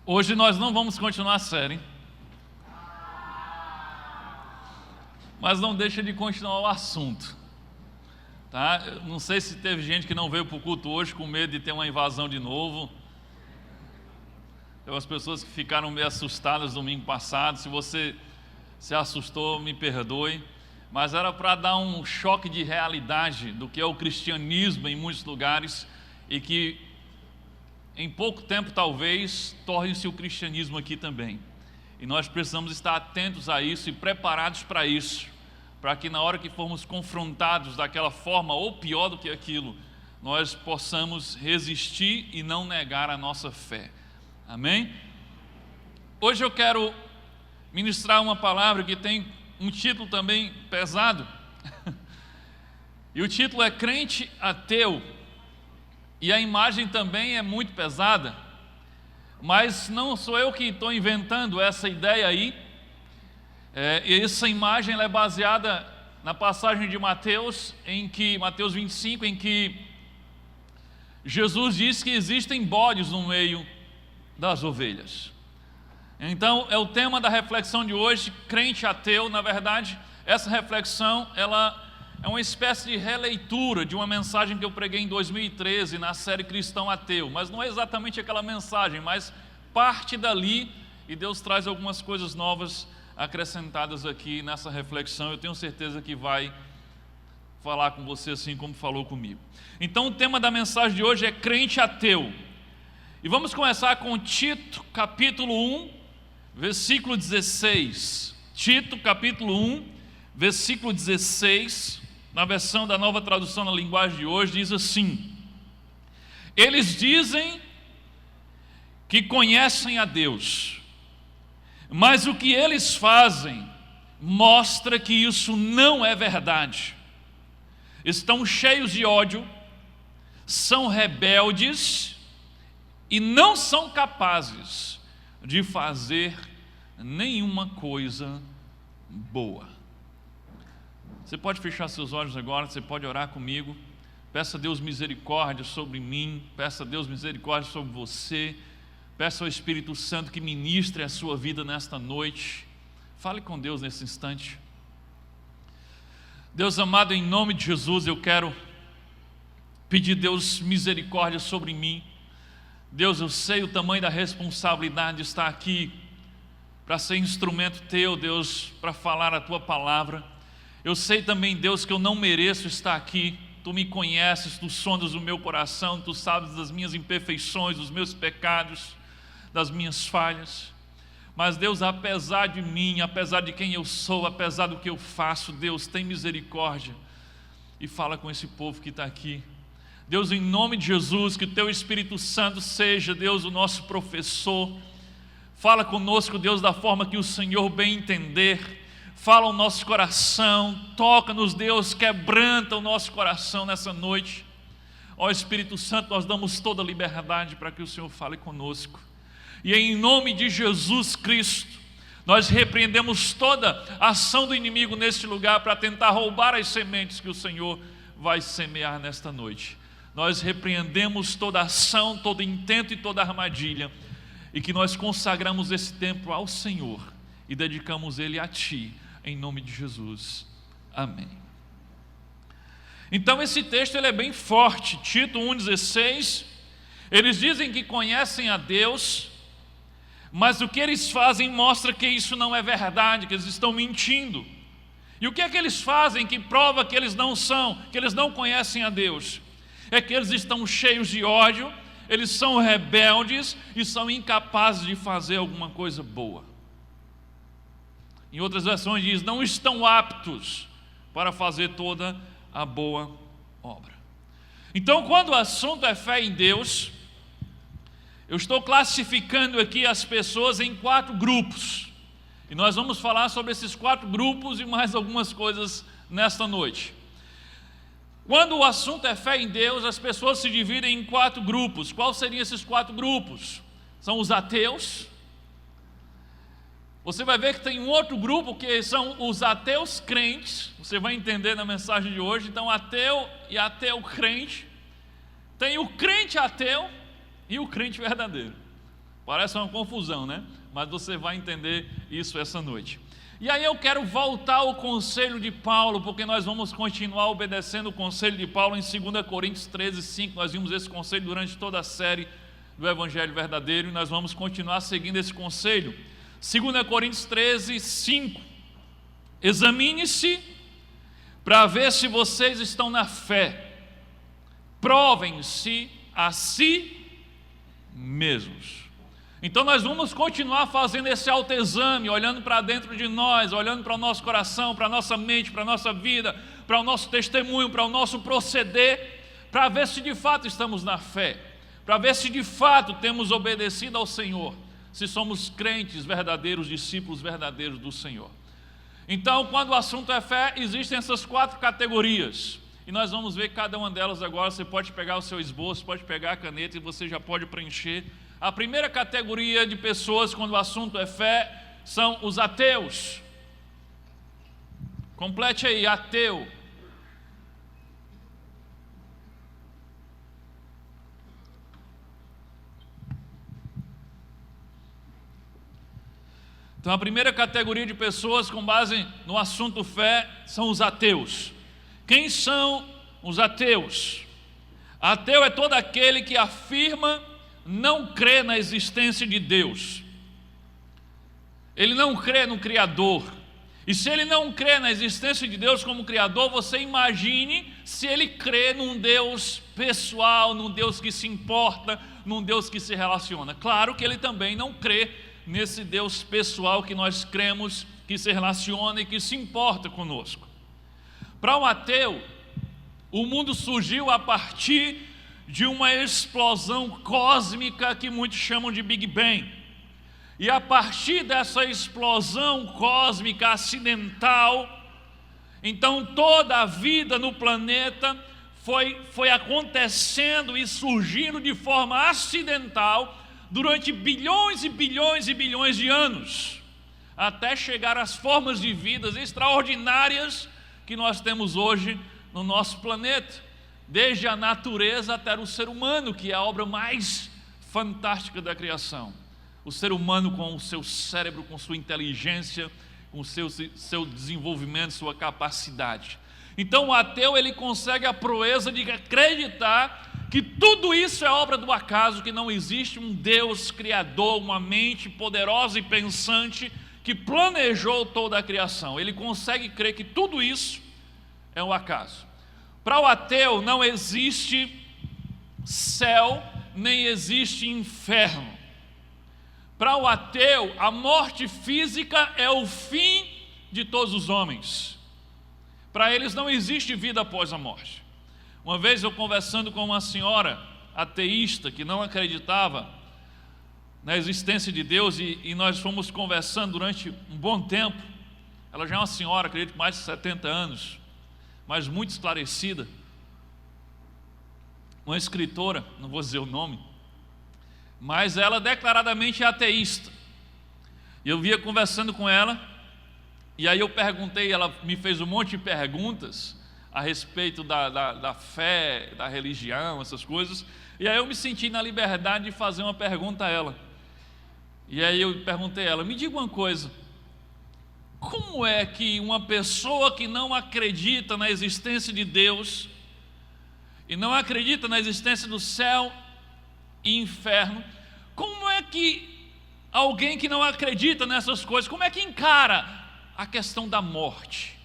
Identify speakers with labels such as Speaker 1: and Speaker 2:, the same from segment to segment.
Speaker 1: Hoje nós não vamos continuar a série, mas não deixa de continuar o assunto, tá? Eu não sei se teve gente que não veio para o culto hoje com medo de ter uma invasão de novo. Tem umas pessoas que ficaram meio assustadas domingo passado. Se você se assustou, me perdoe, mas era para dar um choque de realidade do que é o cristianismo em muitos lugares e que em pouco tempo talvez torne-se o cristianismo aqui também. E nós precisamos estar atentos a isso e preparados para isso, para que na hora que formos confrontados daquela forma ou pior do que aquilo, nós possamos resistir e não negar a nossa fé. Amém? Hoje eu quero ministrar uma palavra que tem um título também pesado. E o título é Crente Ateu. E a imagem também é muito pesada, mas não sou eu que estou inventando essa ideia aí. Essa imagem ela é baseada na passagem de Mateus 25, em que Jesus diz que existem bodes no meio das ovelhas. Então é o tema da reflexão de hoje, crente ateu. Na verdade, essa reflexão ela é uma espécie de releitura de uma mensagem que eu preguei em 2013 na série Cristão Ateu, mas não é exatamente aquela mensagem, mas parte dali, e Deus traz algumas coisas novas acrescentadas aqui nessa reflexão. Eu tenho certeza que vai falar com você assim como falou comigo. Então o tema da mensagem de hoje é crente ateu, e vamos começar com Tito capítulo 1, versículo 16. Tito capítulo 1, versículo 16, na versão da Nova Tradução na linguagem de hoje, diz assim: eles dizem que conhecem a Deus, mas o que eles fazem mostra que isso não é verdade. Estão cheios de ódio, são rebeldes e não são capazes de fazer nenhuma coisa boa. Você pode fechar seus olhos agora, você pode orar comigo. Peça a Deus misericórdia sobre mim, peça a Deus misericórdia sobre você. Peça ao Espírito Santo que ministre a sua vida nesta noite. Fale com Deus nesse instante. Deus amado, em nome de Jesus, eu quero pedir, Deus, misericórdia sobre mim. Deus, eu sei o tamanho da responsabilidade de estar aqui para ser instrumento Teu, Deus, para falar a Tua palavra. Eu sei também, Deus, que eu não mereço estar aqui. Tu me conheces, Tu sondas o meu coração, Tu sabes das minhas imperfeições, dos meus pecados, das minhas falhas. Mas Deus, apesar de mim, apesar de quem eu sou, apesar do que eu faço, Deus, tem misericórdia e fala com esse povo que está aqui. Deus, em nome de Jesus, que o Teu Espírito Santo seja, Deus, o nosso professor. Fala conosco, Deus, da forma que o Senhor bem entender. Fala o nosso coração, toca-nos, Deus, quebranta o nosso coração nessa noite. Ó Espírito Santo, nós damos toda a liberdade para que o Senhor fale conosco. E em nome de Jesus Cristo, nós repreendemos toda a ação do inimigo neste lugar para tentar roubar as sementes que o Senhor vai semear nesta noite. Nós repreendemos toda ação, todo intento e toda armadilha, e que nós consagramos esse tempo ao Senhor e dedicamos ele a Ti, em nome de Jesus. Amém. Então esse texto ele é bem forte. Tito 1,16. Eles dizem que conhecem a Deus, mas o que eles fazem mostra que isso não é verdade, que eles estão mentindo. E o que é que eles fazem que prova que eles não conhecem a Deus? É que eles estão cheios de ódio, eles são rebeldes e são incapazes de fazer alguma coisa boa. Em outras versões diz, não estão aptos para fazer toda a boa obra. Então, quando o assunto é fé em Deus, eu estou classificando aqui as pessoas em 4 grupos. E nós vamos falar sobre esses 4 grupos e mais algumas coisas nesta noite. Quando o assunto é fé em Deus, as pessoas se dividem em 4 grupos. Quais seriam esses 4 grupos? São os ateus. Você vai ver que tem um outro grupo que são os ateus crentes. Você vai entender na mensagem de hoje. Então, ateu e ateu crente. Tem o crente ateu e o crente verdadeiro. Parece uma confusão, né? Mas você vai entender isso essa noite. E aí eu quero voltar ao conselho de Paulo, porque nós vamos continuar obedecendo o conselho de Paulo em 2 Coríntios 13, 5. Nós vimos esse conselho durante toda a série do Evangelho Verdadeiro e nós vamos continuar seguindo esse conselho. 2 Coríntios 13, 5. Examine-se para ver se vocês estão na fé. Provem-se a si mesmos. Então nós vamos continuar fazendo esse autoexame, olhando para dentro de nós, olhando para o nosso coração, para a nossa mente, para a nossa vida, para o nosso testemunho, para o nosso proceder, para ver se de fato estamos na fé, para ver se de fato temos obedecido ao Senhor, se somos crentes verdadeiros, discípulos verdadeiros do Senhor. Então, quando o assunto é fé, existem essas 4 categorias, e nós vamos ver cada uma delas agora. Você pode pegar o seu esboço, pode pegar a caneta e você já pode preencher. A primeira categoria de pessoas, quando o assunto é fé, são os ateus. Complete aí, ateu. Então a primeira categoria de pessoas com base no assunto fé são os ateus. Quem são os ateus? Ateu é todo aquele que afirma não crê na existência de Deus. Ele não crê no Criador. E se ele não crê na existência de Deus como Criador, você imagine se ele crê num Deus pessoal, num Deus que se importa, num Deus que se relaciona. Claro que ele também não crê nesse Deus pessoal que nós cremos, que se relaciona e que se importa conosco. Para um ateu, o mundo surgiu a partir de uma explosão cósmica que muitos chamam de Big Bang. E a partir dessa explosão cósmica acidental, então toda a vida no planeta foi acontecendo e surgindo de forma acidental durante bilhões e bilhões e bilhões de anos, até chegar às formas de vidas extraordinárias que nós temos hoje no nosso planeta. Desde a natureza até o ser humano, que é a obra mais fantástica da criação. O ser humano com o seu cérebro, com sua inteligência, com o seu desenvolvimento, sua capacidade. Então o ateu, ele consegue a proeza de acreditar que tudo isso é obra do acaso, que não existe um Deus criador, uma mente poderosa e pensante que planejou toda a criação. Ele consegue crer que tudo isso é um acaso. Para o ateu não existe céu, nem existe inferno. Para o ateu, a morte física é o fim de todos os homens. Para eles não existe vida após a morte. Uma vez eu conversando com uma senhora ateísta que não acreditava na existência de Deus, e nós fomos conversando durante um bom tempo. Ela já é uma senhora, acredito que mais de 70 anos, mas muito esclarecida, uma escritora, não vou dizer o nome, mas ela declaradamente é ateísta. E eu via conversando com ela, e aí eu perguntei, ela me fez um monte de perguntas a respeito da fé, da religião, essas coisas, e aí eu me senti na liberdade de fazer uma pergunta a ela. E aí eu perguntei a ela, me diga uma coisa, como é que uma pessoa que não acredita na existência de Deus e não acredita na existência do céu e inferno, como é que alguém que não acredita nessas coisas, como é que encara a questão da morte?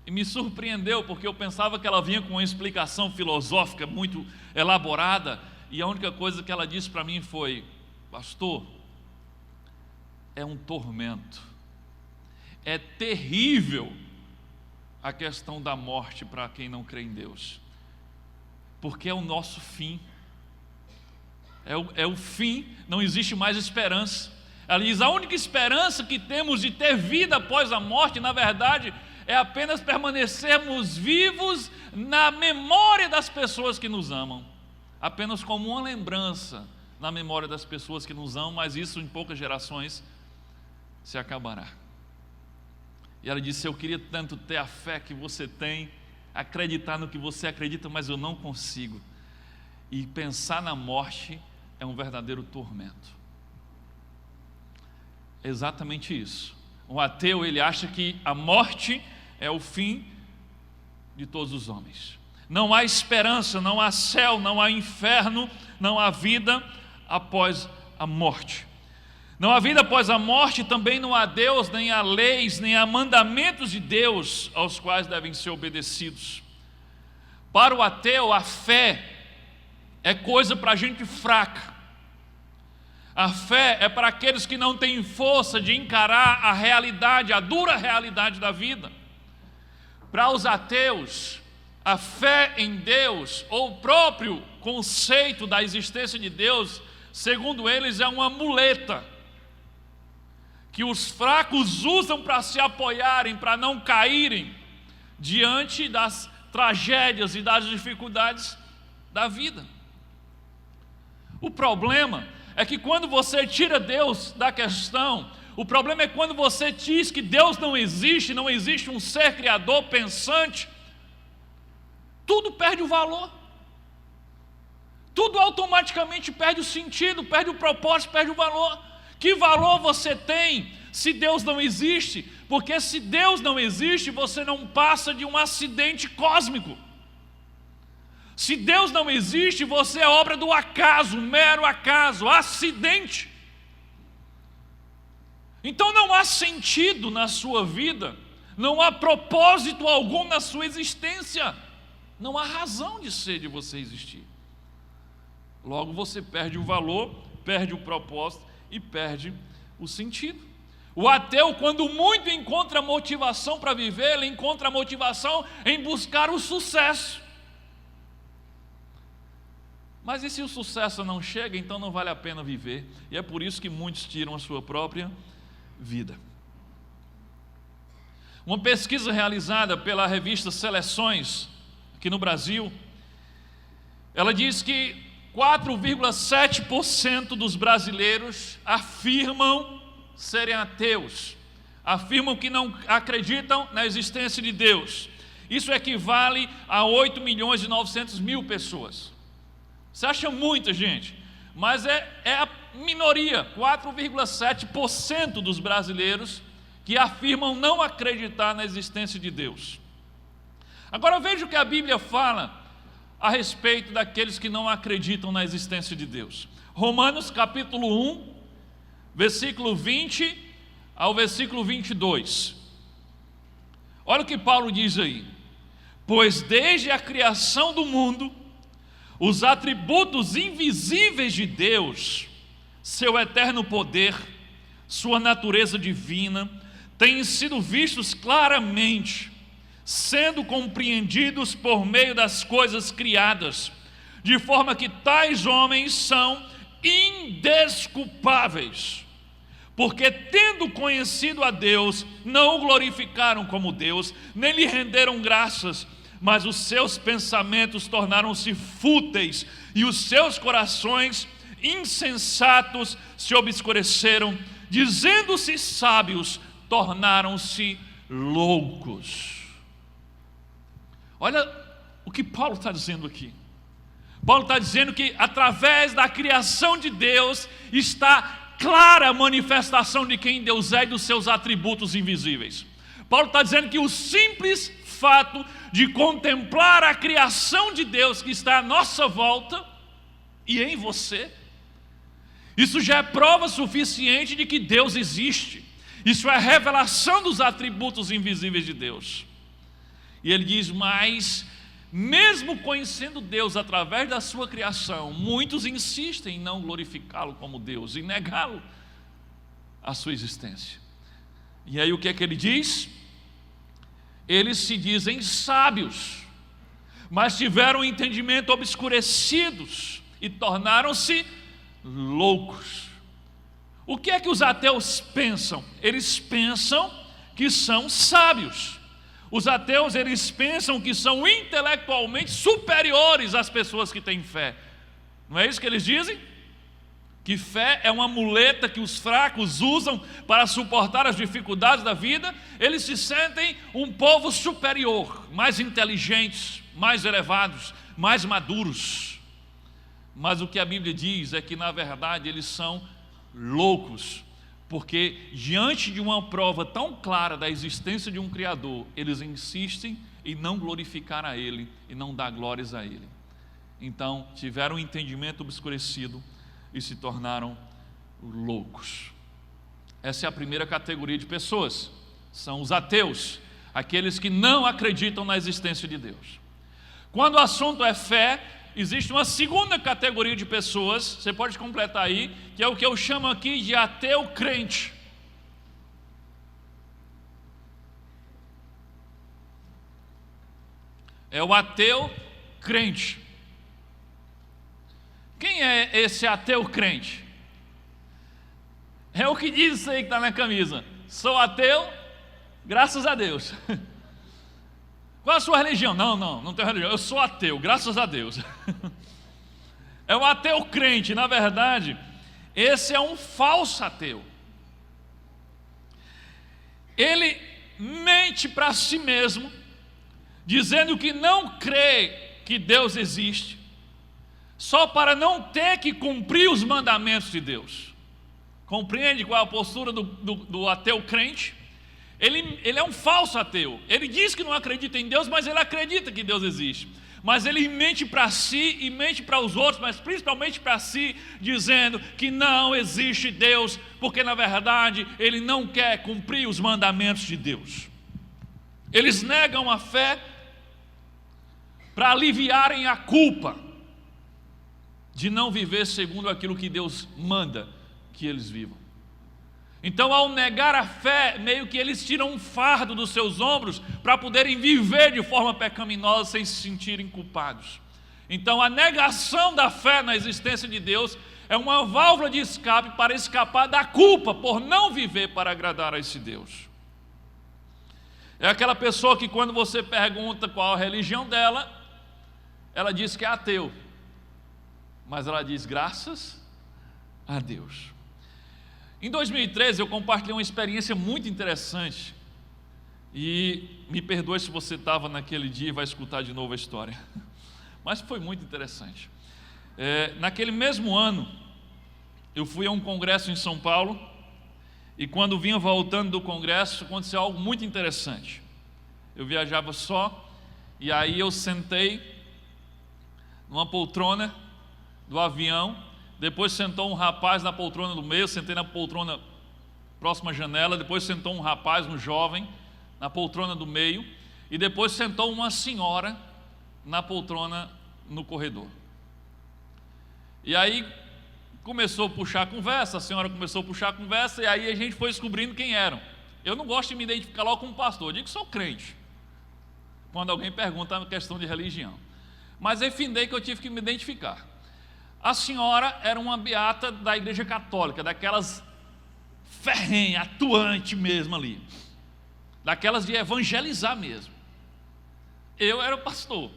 Speaker 1: E me surpreendeu, porque eu pensava que ela vinha com uma explicação filosófica muito elaborada, e a única coisa que ela disse para mim foi: pastor, é um tormento, é terrível a questão da morte para quem não crê em Deus, porque é o nosso fim, é o fim, não existe mais esperança. Ela diz: a única esperança que temos de ter vida após a morte, na verdade, é apenas permanecermos vivos na memória das pessoas que nos amam, apenas como uma lembrança na memória das pessoas que nos amam, mas isso em poucas gerações se acabará. E ela disse: eu queria tanto ter a fé que você tem, acreditar no que você acredita, mas eu não consigo. E pensar na morte é um verdadeiro tormento. É exatamente isso. O ateu, ele acha que a morte é o fim de todos os homens. Não há esperança, não há céu, não há inferno, não há vida após a morte. Não há vida após a morte, também não há Deus, nem há leis, nem há mandamentos de Deus aos quais devem ser obedecidos. Para o ateu, a fé é coisa para gente fraca. A fé é para aqueles que não têm força de encarar a realidade, a dura realidade da vida. Para os ateus, a fé em Deus, ou o próprio conceito da existência de Deus, segundo eles, é uma muleta que os fracos usam para se apoiarem, para não caírem diante das tragédias e das dificuldades da vida. O problema é que quando você tira Deus da questão, o problema é quando você diz que Deus não existe um ser criador pensante, tudo perde o valor. Tudo automaticamente perde o sentido, perde o propósito, perde o valor. Que valor você tem se Deus não existe? Porque se Deus não existe, você não passa de um acidente cósmico. Se Deus não existe, você é obra do acaso, mero acaso, acidente. Então não há sentido na sua vida, não há propósito algum na sua existência, não há razão de ser de você existir. Logo você perde o valor, perde o propósito e perde o sentido. O ateu, quando muito encontra motivação para viver, ele encontra motivação em buscar o sucesso. Mas e se o sucesso não chega, então não vale a pena viver. E é por isso que muitos tiram a sua própria vida. Uma pesquisa realizada pela revista Seleções, aqui no Brasil, ela diz que 4,7% dos brasileiros afirmam serem ateus, afirmam que não acreditam na existência de Deus. Isso equivale a 8.900.000 pessoas. Você acha muita gente, mas é a minoria, 4,7% dos brasileiros que afirmam não acreditar na existência de Deus. Agora veja o que a Bíblia fala a respeito daqueles que não acreditam na existência de Deus. Romanos capítulo 1, versículo 20 ao versículo 22. Olha o que Paulo diz aí. Pois desde a criação do mundo, os atributos invisíveis de Deus, seu eterno poder, sua natureza divina, têm sido vistos claramente, sendo compreendidos por meio das coisas criadas, de forma que tais homens são indesculpáveis, porque tendo conhecido a Deus, não o glorificaram como Deus, nem lhe renderam graças, mas os seus pensamentos tornaram-se fúteis, e os seus corações insensatos se obscureceram, dizendo-se sábios, tornaram-se loucos. Olha o que Paulo está dizendo aqui. Paulo está dizendo que através da criação de Deus está clara a manifestação de quem Deus é e dos seus atributos invisíveis. Paulo está dizendo que o simples fato de contemplar a criação de Deus que está à nossa volta e em você, isso já é prova suficiente de que Deus existe. Isso é a revelação dos atributos invisíveis de Deus. E ele diz, mas mesmo conhecendo Deus através da sua criação, muitos insistem em não glorificá-lo como Deus, em negá-lo a sua existência. E aí o que é que ele diz? Eles se dizem sábios, mas tiveram o entendimento obscurecidos e tornaram-se loucos. O que é que os ateus pensam? Eles pensam que são sábios. Os ateus, eles pensam que são intelectualmente superiores às pessoas que têm fé. Não é isso que eles dizem? Que fé é uma muleta que os fracos usam para suportar as dificuldades da vida. Eles se sentem um povo superior, mais inteligentes, mais elevados, mais maduros. Mas o que a Bíblia diz é que, na verdade, eles são loucos, porque diante de uma prova tão clara da existência de um Criador, eles insistem em não glorificar a Ele e não dar glórias a Ele. Então tiveram um entendimento obscurecido e se tornaram loucos. Essa é a primeira categoria de pessoas, são os ateus, aqueles que não acreditam na existência de Deus. Quando o assunto é fé, existe uma segunda categoria de pessoas, você pode completar aí, que é o que eu chamo aqui de ateu crente. É o ateu crente. Quem é esse ateu crente? É o que diz isso aí que está na camisa. Sou ateu, graças a Deus. Qual a sua religião? Não tenho religião. Eu sou ateu, graças a Deus. É o ateu crente. Na verdade, esse é um falso ateu. Ele mente para si mesmo, dizendo que não crê que Deus existe, só para não ter que cumprir os mandamentos de Deus. Compreende qual é a postura do ateu crente? Ele é um falso ateu. Ele diz que não acredita em Deus, mas ele acredita que Deus existe. Mas ele mente para si e mente para os outros, mas principalmente para si, dizendo que não existe Deus, porque na verdade ele não quer cumprir os mandamentos de Deus. Eles negam a fé para aliviarem a culpa de não viver segundo aquilo que Deus manda que eles vivam. Então, ao negar a fé, meio que eles tiram um fardo dos seus ombros para poderem viver de forma pecaminosa sem se sentirem culpados. Então, a negação da fé na existência de Deus é uma válvula de escape para escapar da culpa por não viver para agradar a esse Deus. É aquela pessoa que, quando você pergunta qual a religião dela, ela diz que é ateu, mas ela diz graças a Deus. Em 2013 eu compartilhei uma experiência muito interessante, e me perdoe se você estava naquele dia e vai escutar de novo a história, mas foi muito interessante. Naquele mesmo ano, eu fui a um congresso em São Paulo, e quando vinha voltando do congresso, aconteceu algo muito interessante. Eu viajava só, e aí eu sentei numa poltrona do avião. Depois sentou um rapaz na poltrona do meio, eu sentei na poltrona próxima à janela. Depois sentou um rapaz, um jovem, na poltrona do meio. E depois sentou uma senhora na poltrona no corredor. E aí começou a puxar a conversa, a senhora começou a puxar a conversa, e aí a gente foi descobrindo quem eram. Eu não gosto de me identificar logo como pastor, eu digo que sou crente, quando alguém pergunta a questão de religião. Mas eu findei que eu tive que me identificar. A senhora era uma beata da igreja católica, daquelas ferrenha, atuante mesmo ali, daquelas de evangelizar mesmo. Eu era o pastor.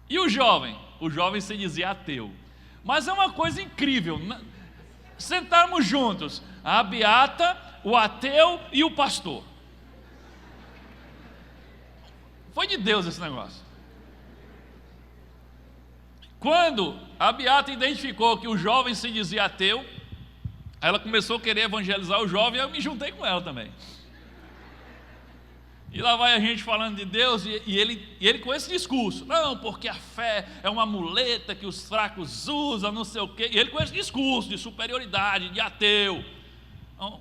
Speaker 1: E o jovem? O jovem se dizia ateu. Mas é uma coisa incrível, sentarmos juntos, a beata, o ateu e o pastor. Foi de Deus esse negócio. Quando a beata identificou que o jovem se dizia ateu, ela começou a querer evangelizar o jovem, e eu me juntei com ela também. E lá vai a gente falando de Deus, e ele com esse discurso, não, porque a fé é uma muleta que os fracos usam, não sei o quê. E ele com esse discurso de superioridade, de ateu,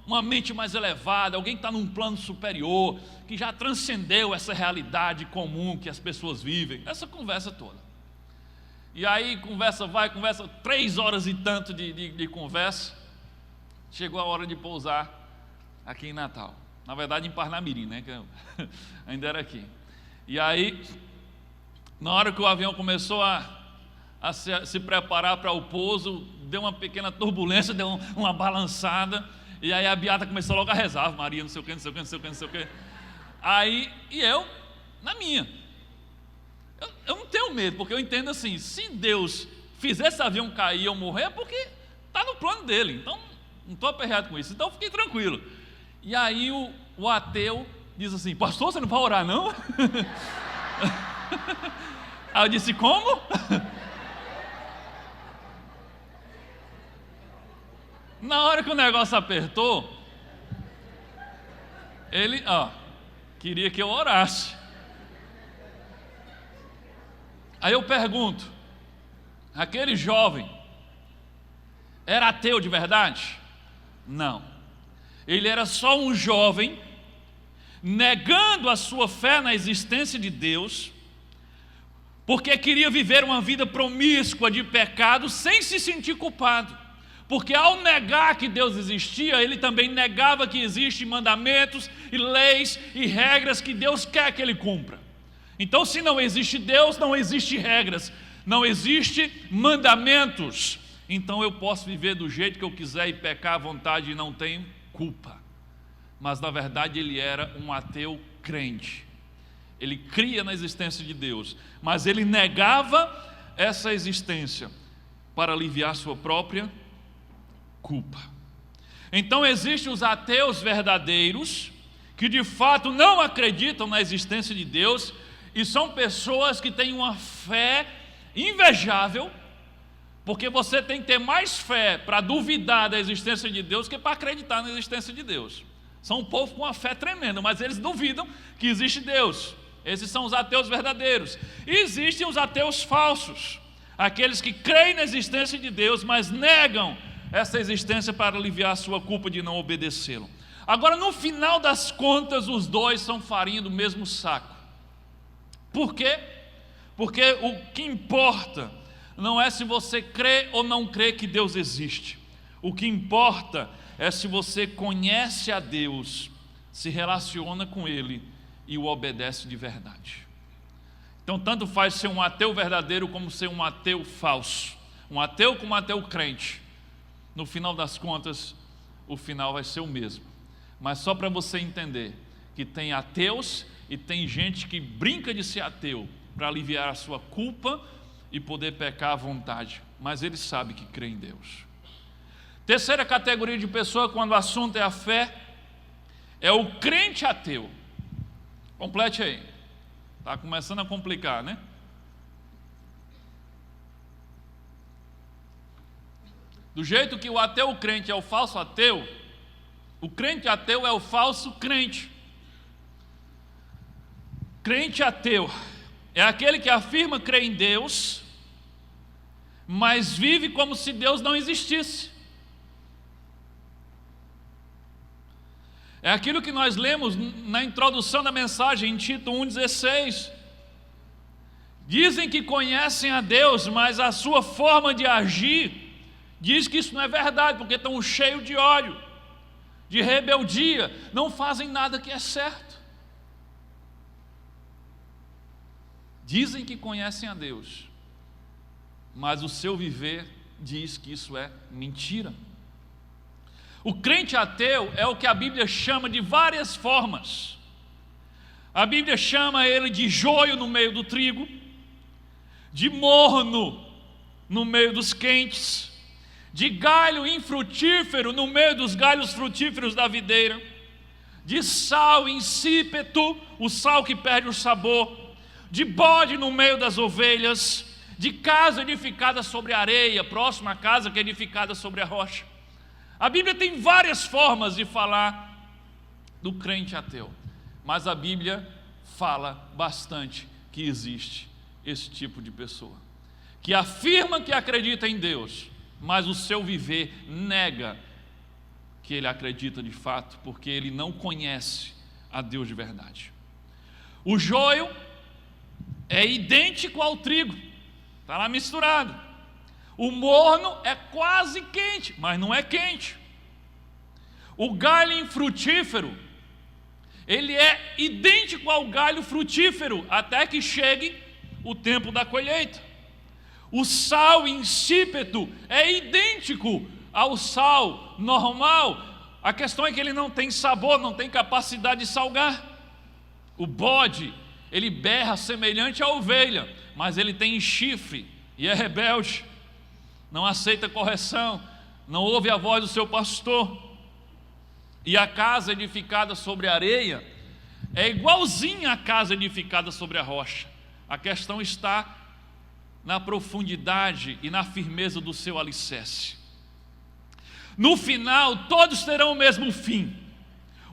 Speaker 1: uma mente mais elevada, alguém que está num plano superior, que já transcendeu essa realidade comum que as pessoas vivem, essa conversa toda. E aí conversa vai, conversa, 3 horas e tanto de conversa. Chegou a hora de pousar aqui em Natal. Na verdade em Parnamirim, né, que eu ainda era aqui. E aí, na hora que o avião começou a se preparar para o pouso, deu uma pequena turbulência, deu uma balançada. E aí a beata começou logo a rezar, Maria, não sei o que, não sei o que, não sei o que, não sei o que. Aí, e eu, na minha. Eu não tenho medo, porque eu entendo assim, se Deus fizer esse avião cair e eu morrer, é porque está no plano dele, então não estou aperreado com isso, então fiquei tranquilo. E aí o ateu diz assim, pastor, você não vai orar não? Aí eu disse, como? Na hora que o negócio apertou, ele, queria que eu orasse. Aí eu pergunto, aquele jovem era ateu de verdade? Não. Ele era só um jovem negando a sua fé na existência de Deus, porque queria viver uma vida promíscua de pecado sem se sentir culpado. Porque ao negar que Deus existia, ele também negava que existem mandamentos e leis e regras que Deus quer que ele cumpra. Então, se não existe Deus, não existe regras, não existe mandamentos. Então eu posso viver do jeito que eu quiser e pecar à vontade e não tenho culpa. Mas na verdade ele era um ateu crente. Ele cria na existência de Deus, mas ele negava essa existência para aliviar sua própria culpa. Então existem os ateus verdadeiros, que de fato não acreditam na existência de Deus, e são pessoas que têm uma fé invejável, porque você tem que ter mais fé para duvidar da existência de Deus que para acreditar na existência de Deus. São um povo com uma fé tremenda, mas eles duvidam que existe Deus. Esses são os ateus verdadeiros. E existem os ateus falsos, aqueles que creem na existência de Deus, mas negam essa existência para aliviar a sua culpa de não obedecê-lo. Agora, no final das contas, os dois são farinha do mesmo saco. Por quê? Porque o que importa não é se você crê ou não crê que Deus existe. O que importa é se você conhece a Deus, se relaciona com Ele e o obedece de verdade. Então, tanto faz ser um ateu verdadeiro como ser um ateu falso. Um ateu como um ateu crente. No final das contas, o final vai ser o mesmo. Mas só para você entender que tem ateus e tem gente que brinca de ser ateu para aliviar a sua culpa e poder pecar à vontade, mas ele sabe que crê em Deus. Terceira categoria de pessoa, quando o assunto é a fé, é o crente ateu. Complete aí. Está começando a complicar, né? Do jeito que o ateu crente é o falso ateu, o crente ateu é o falso crente. Crente ateu é aquele que afirma crer em Deus, mas vive como se Deus não existisse. É aquilo que nós lemos na introdução da mensagem em Tito 1,16. Dizem que conhecem a Deus, mas a sua forma de agir diz que isso não é verdade, porque estão cheios de ódio, de rebeldia, não fazem nada que é certo. Dizem que conhecem a Deus, mas o seu viver diz que isso é mentira. O crente ateu é o que a Bíblia chama de várias formas. A Bíblia chama ele de joio no meio do trigo, de morno no meio dos quentes, de galho infrutífero no meio dos galhos frutíferos da videira, de sal insípedo, o sal que perde o sabor, de bode no meio das ovelhas, de casa edificada sobre a areia, próxima à casa que é edificada sobre a rocha. A Bíblia tem várias formas de falar do crente ateu, mas a Bíblia fala bastante que existe esse tipo de pessoa, que afirma que acredita em Deus, mas o seu viver nega que ele acredita de fato, porque ele não conhece a Deus de verdade. O joio é idêntico ao trigo, está lá misturado. O morno é quase quente, mas não é quente. O galho infrutífero, ele é idêntico ao galho frutífero, até que chegue o tempo da colheita. O sal insípido é idêntico ao sal normal. A questão é que ele não tem sabor, não tem capacidade de salgar. O bode, ele berra semelhante à ovelha, mas ele tem chifre e é rebelde. Não aceita correção, não ouve a voz do seu pastor. E a casa edificada sobre a areia é igualzinha à casa edificada sobre a rocha. A questão está na profundidade e na firmeza do seu alicerce. No final, todos terão o mesmo fim.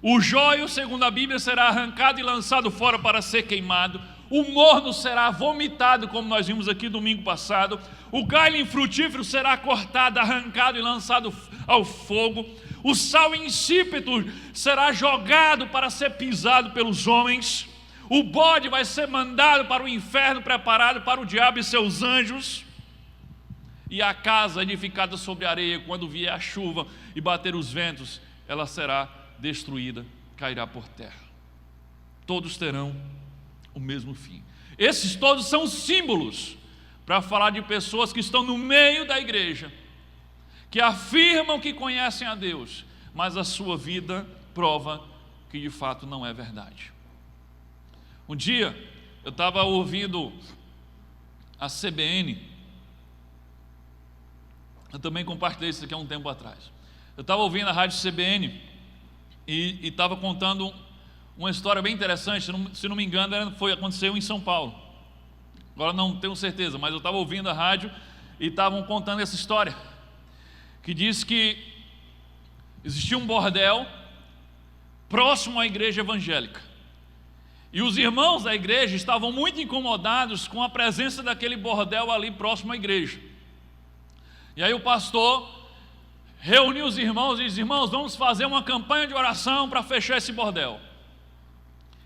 Speaker 1: O joio, segundo a Bíblia, será arrancado e lançado fora para ser queimado. O morno será vomitado, como nós vimos aqui domingo passado. O galho infrutífero será cortado, arrancado e lançado ao fogo. O sal insípido será jogado para ser pisado pelos homens. O bode vai ser mandado para o inferno, preparado para o diabo e seus anjos. E a casa edificada sobre a areia, quando vier a chuva e bater os ventos, ela será destruída, cairá por terra. Todos terão o mesmo fim. Esses todos são símbolos para falar de pessoas que estão no meio da igreja, que afirmam que conhecem a Deus, mas a sua vida prova que de fato não é verdade. Um dia eu estava ouvindo a CBN, eu também compartilhei isso aqui há um tempo atrás. Eu estava ouvindo a rádio CBN e estava contando uma história bem interessante. Se não me engano, aconteceu em São Paulo. Agora não tenho certeza, mas eu estava ouvindo a rádio e estavam contando essa história, que diz que existia um bordel próximo à igreja evangélica. E os irmãos da igreja estavam muito incomodados com a presença daquele bordel ali próximo à igreja. E aí o pastor reuniu os irmãos e disse: irmãos, vamos fazer uma campanha de oração para fechar esse bordel.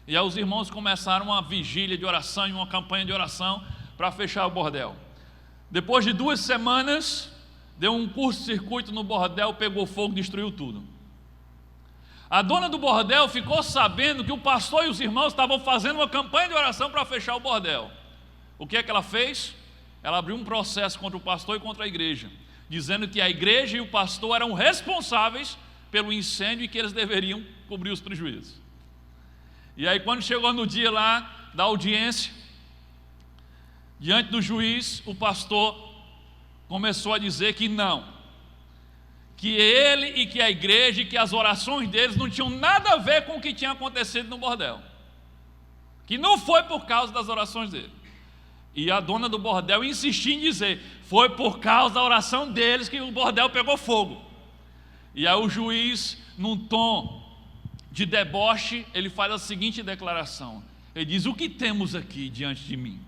Speaker 1: E aí os irmãos começaram uma vigília de oração e uma campanha de oração para fechar o bordel. Depois de 2 semanas, deu um curto-circuito no bordel, pegou fogo e destruiu tudo. A dona do bordel ficou sabendo que o pastor e os irmãos estavam fazendo uma campanha de oração para fechar o bordel. O que é que ela fez? Ela abriu um processo contra o pastor e contra a igreja, dizendo que a igreja e o pastor eram responsáveis pelo incêndio e que eles deveriam cobrir os prejuízos. E aí, quando chegou no dia lá da audiência, diante do juiz, o pastor começou a dizer que não, que ele e que a igreja e que as orações deles não tinham nada a ver com o que tinha acontecido no bordel, que não foi por causa das orações dele. E a dona do bordel insistia em dizer: foi por causa da oração deles que o bordel pegou fogo. E aí o juiz, num tom de deboche, ele faz a seguinte declaração. Ele diz: o que temos aqui diante de mim?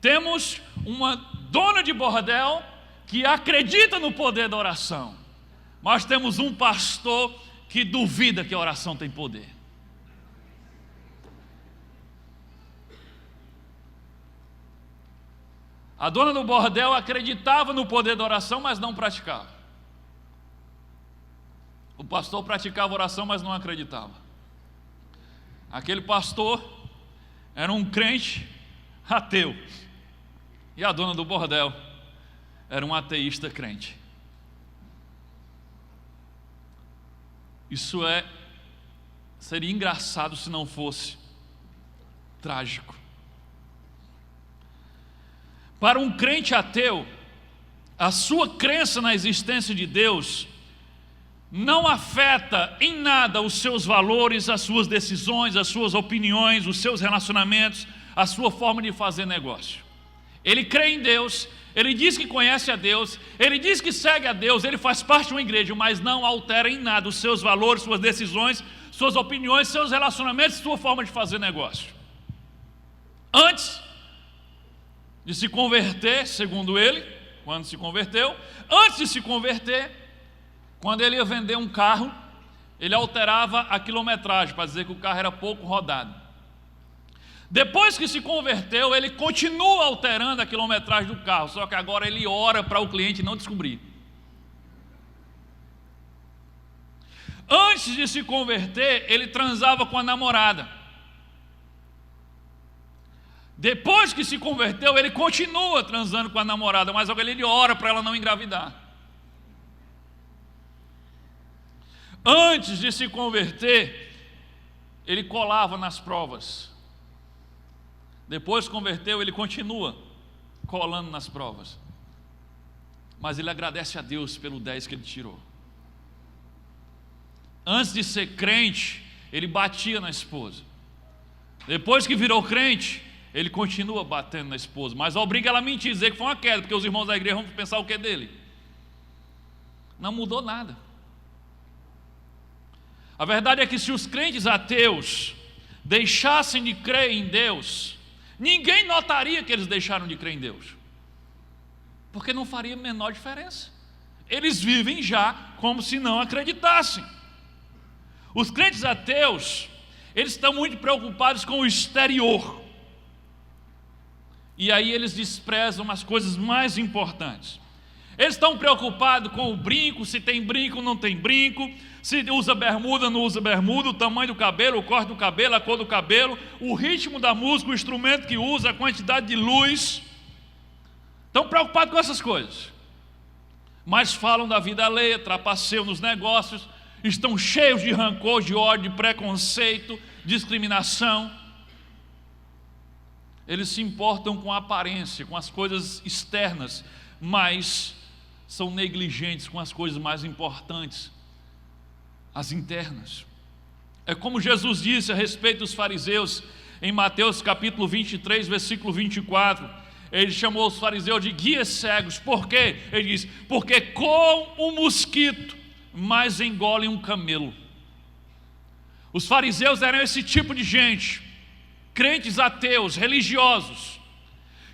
Speaker 1: Temos uma dona de bordel que acredita no poder da oração, mas temos um pastor que duvida que a oração tem poder. A dona do bordel acreditava no poder da oração, mas não praticava. O pastor praticava oração, mas não acreditava. Aquele pastor era um crente ateu, e a dona do bordel era um ateísta crente. Isso seria engraçado se não fosse trágico. Para um crente ateu, a sua crença na existência de Deus não afeta em nada os seus valores, as suas decisões, as suas opiniões, os seus relacionamentos, a sua forma de fazer negócio. Ele crê em Deus, ele diz que conhece a Deus, ele diz que segue a Deus, ele faz parte de uma igreja, mas não altera em nada os seus valores, suas decisões, suas opiniões, seus relacionamentos, sua forma de fazer negócio. Antes de se converter, segundo ele, quando se converteu, antes de se converter, quando ele ia vender um carro, ele alterava a quilometragem para dizer que o carro era pouco rodado. Depois que se converteu, ele continua alterando a quilometragem do carro, só que agora ele ora para o cliente não descobrir. Antes de se converter, ele transava com a namorada. Depois que se converteu, ele continua transando com a namorada, mas agora ele ora para ela não engravidar. Antes de se converter, ele colava nas provas. Depois que converteu, ele continua colando nas provas. Mas ele agradece a Deus pelo 10 que ele tirou. Antes de ser crente, ele batia na esposa. Depois que virou crente, ele continua batendo na esposa, mas obriga ela a mentir, dizer que foi uma queda, porque os irmãos da igreja vão pensar o que é dele. Não mudou nada. A verdade é que se os crentes ateus deixassem de crer em Deus, ninguém notaria que eles deixaram de crer em Deus, porque não faria a menor diferença. Eles vivem já como se não acreditassem. Os crentes ateus, eles estão muito preocupados com o exterior, e aí eles desprezam as coisas mais importantes. Eles estão preocupados com o brinco, se tem brinco ou não tem brinco, se usa bermuda ou não usa bermuda, o tamanho do cabelo, o corte do cabelo, a cor do cabelo, o ritmo da música, o instrumento que usa, a quantidade de luz. Estão preocupados com essas coisas. Mas falam da vida alheia, trapaceiam nos negócios, estão cheios de rancor, de ódio, de preconceito, discriminação. Eles se importam com a aparência, com as coisas externas, mas são negligentes com as coisas mais importantes, as internas. É como Jesus disse a respeito dos fariseus em Mateus capítulo 23, versículo 24. Ele chamou os fariseus de guias cegos. Por quê? Ele diz: porque com um mosquito mais engolem um camelo. Os fariseus eram esse tipo de gente, crentes ateus, religiosos,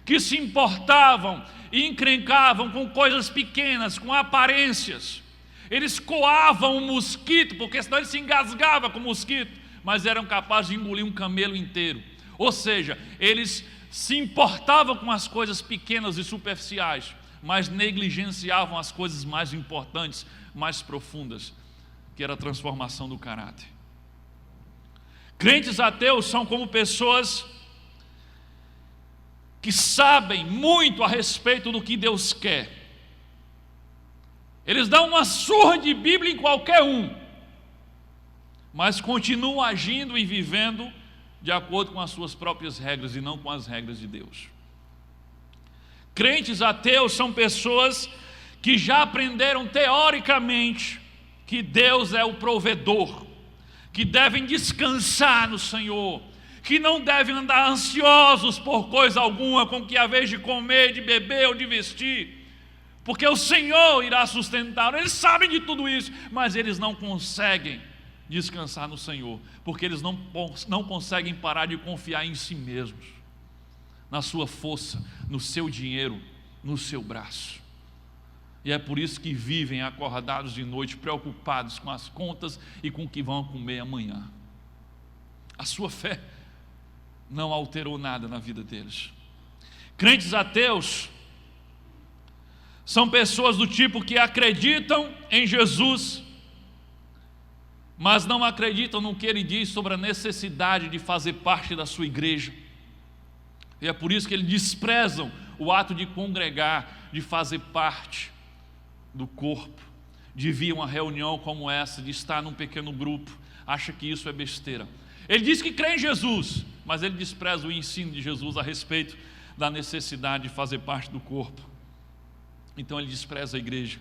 Speaker 1: que se importavam e encrencavam com coisas pequenas, com aparências. Eles coavam um mosquito, porque senão ele se engasgava com o mosquito, mas eram capazes de engolir um camelo inteiro. Ou seja, eles se importavam com as coisas pequenas e superficiais, mas negligenciavam as coisas mais importantes, mais profundas, que era a transformação do caráter. Crentes ateus são como pessoas que sabem muito a respeito do que Deus quer. Eles dão uma surra de Bíblia em qualquer um, mas continuam agindo e vivendo de acordo com as suas próprias regras e não com as regras de Deus. Crentes ateus são pessoas que já aprenderam teoricamente que Deus é o provedor, que devem descansar no Senhor, que não devem andar ansiosos por coisa alguma, com que a vez de comer, de beber ou de vestir, porque o Senhor irá sustentar. Eles sabem de tudo isso, mas eles não conseguem descansar no Senhor, porque eles não conseguem parar de confiar em si mesmos, na sua força, no seu dinheiro, no seu braço. E é por isso que vivem acordados de noite, preocupados com as contas e com o que vão comer amanhã. A sua fé não alterou nada na vida deles. Crentes ateus são pessoas do tipo que acreditam em Jesus, mas não acreditam no que ele diz sobre a necessidade de fazer parte da sua igreja. E é por isso que eles desprezam o ato de congregar, de fazer parte do corpo, de vir a uma reunião como essa, de estar num pequeno grupo. Acha que isso é besteira. Ele diz que crê em Jesus, mas ele despreza o ensino de Jesus a respeito da necessidade de fazer parte do corpo. Então ele despreza a igreja.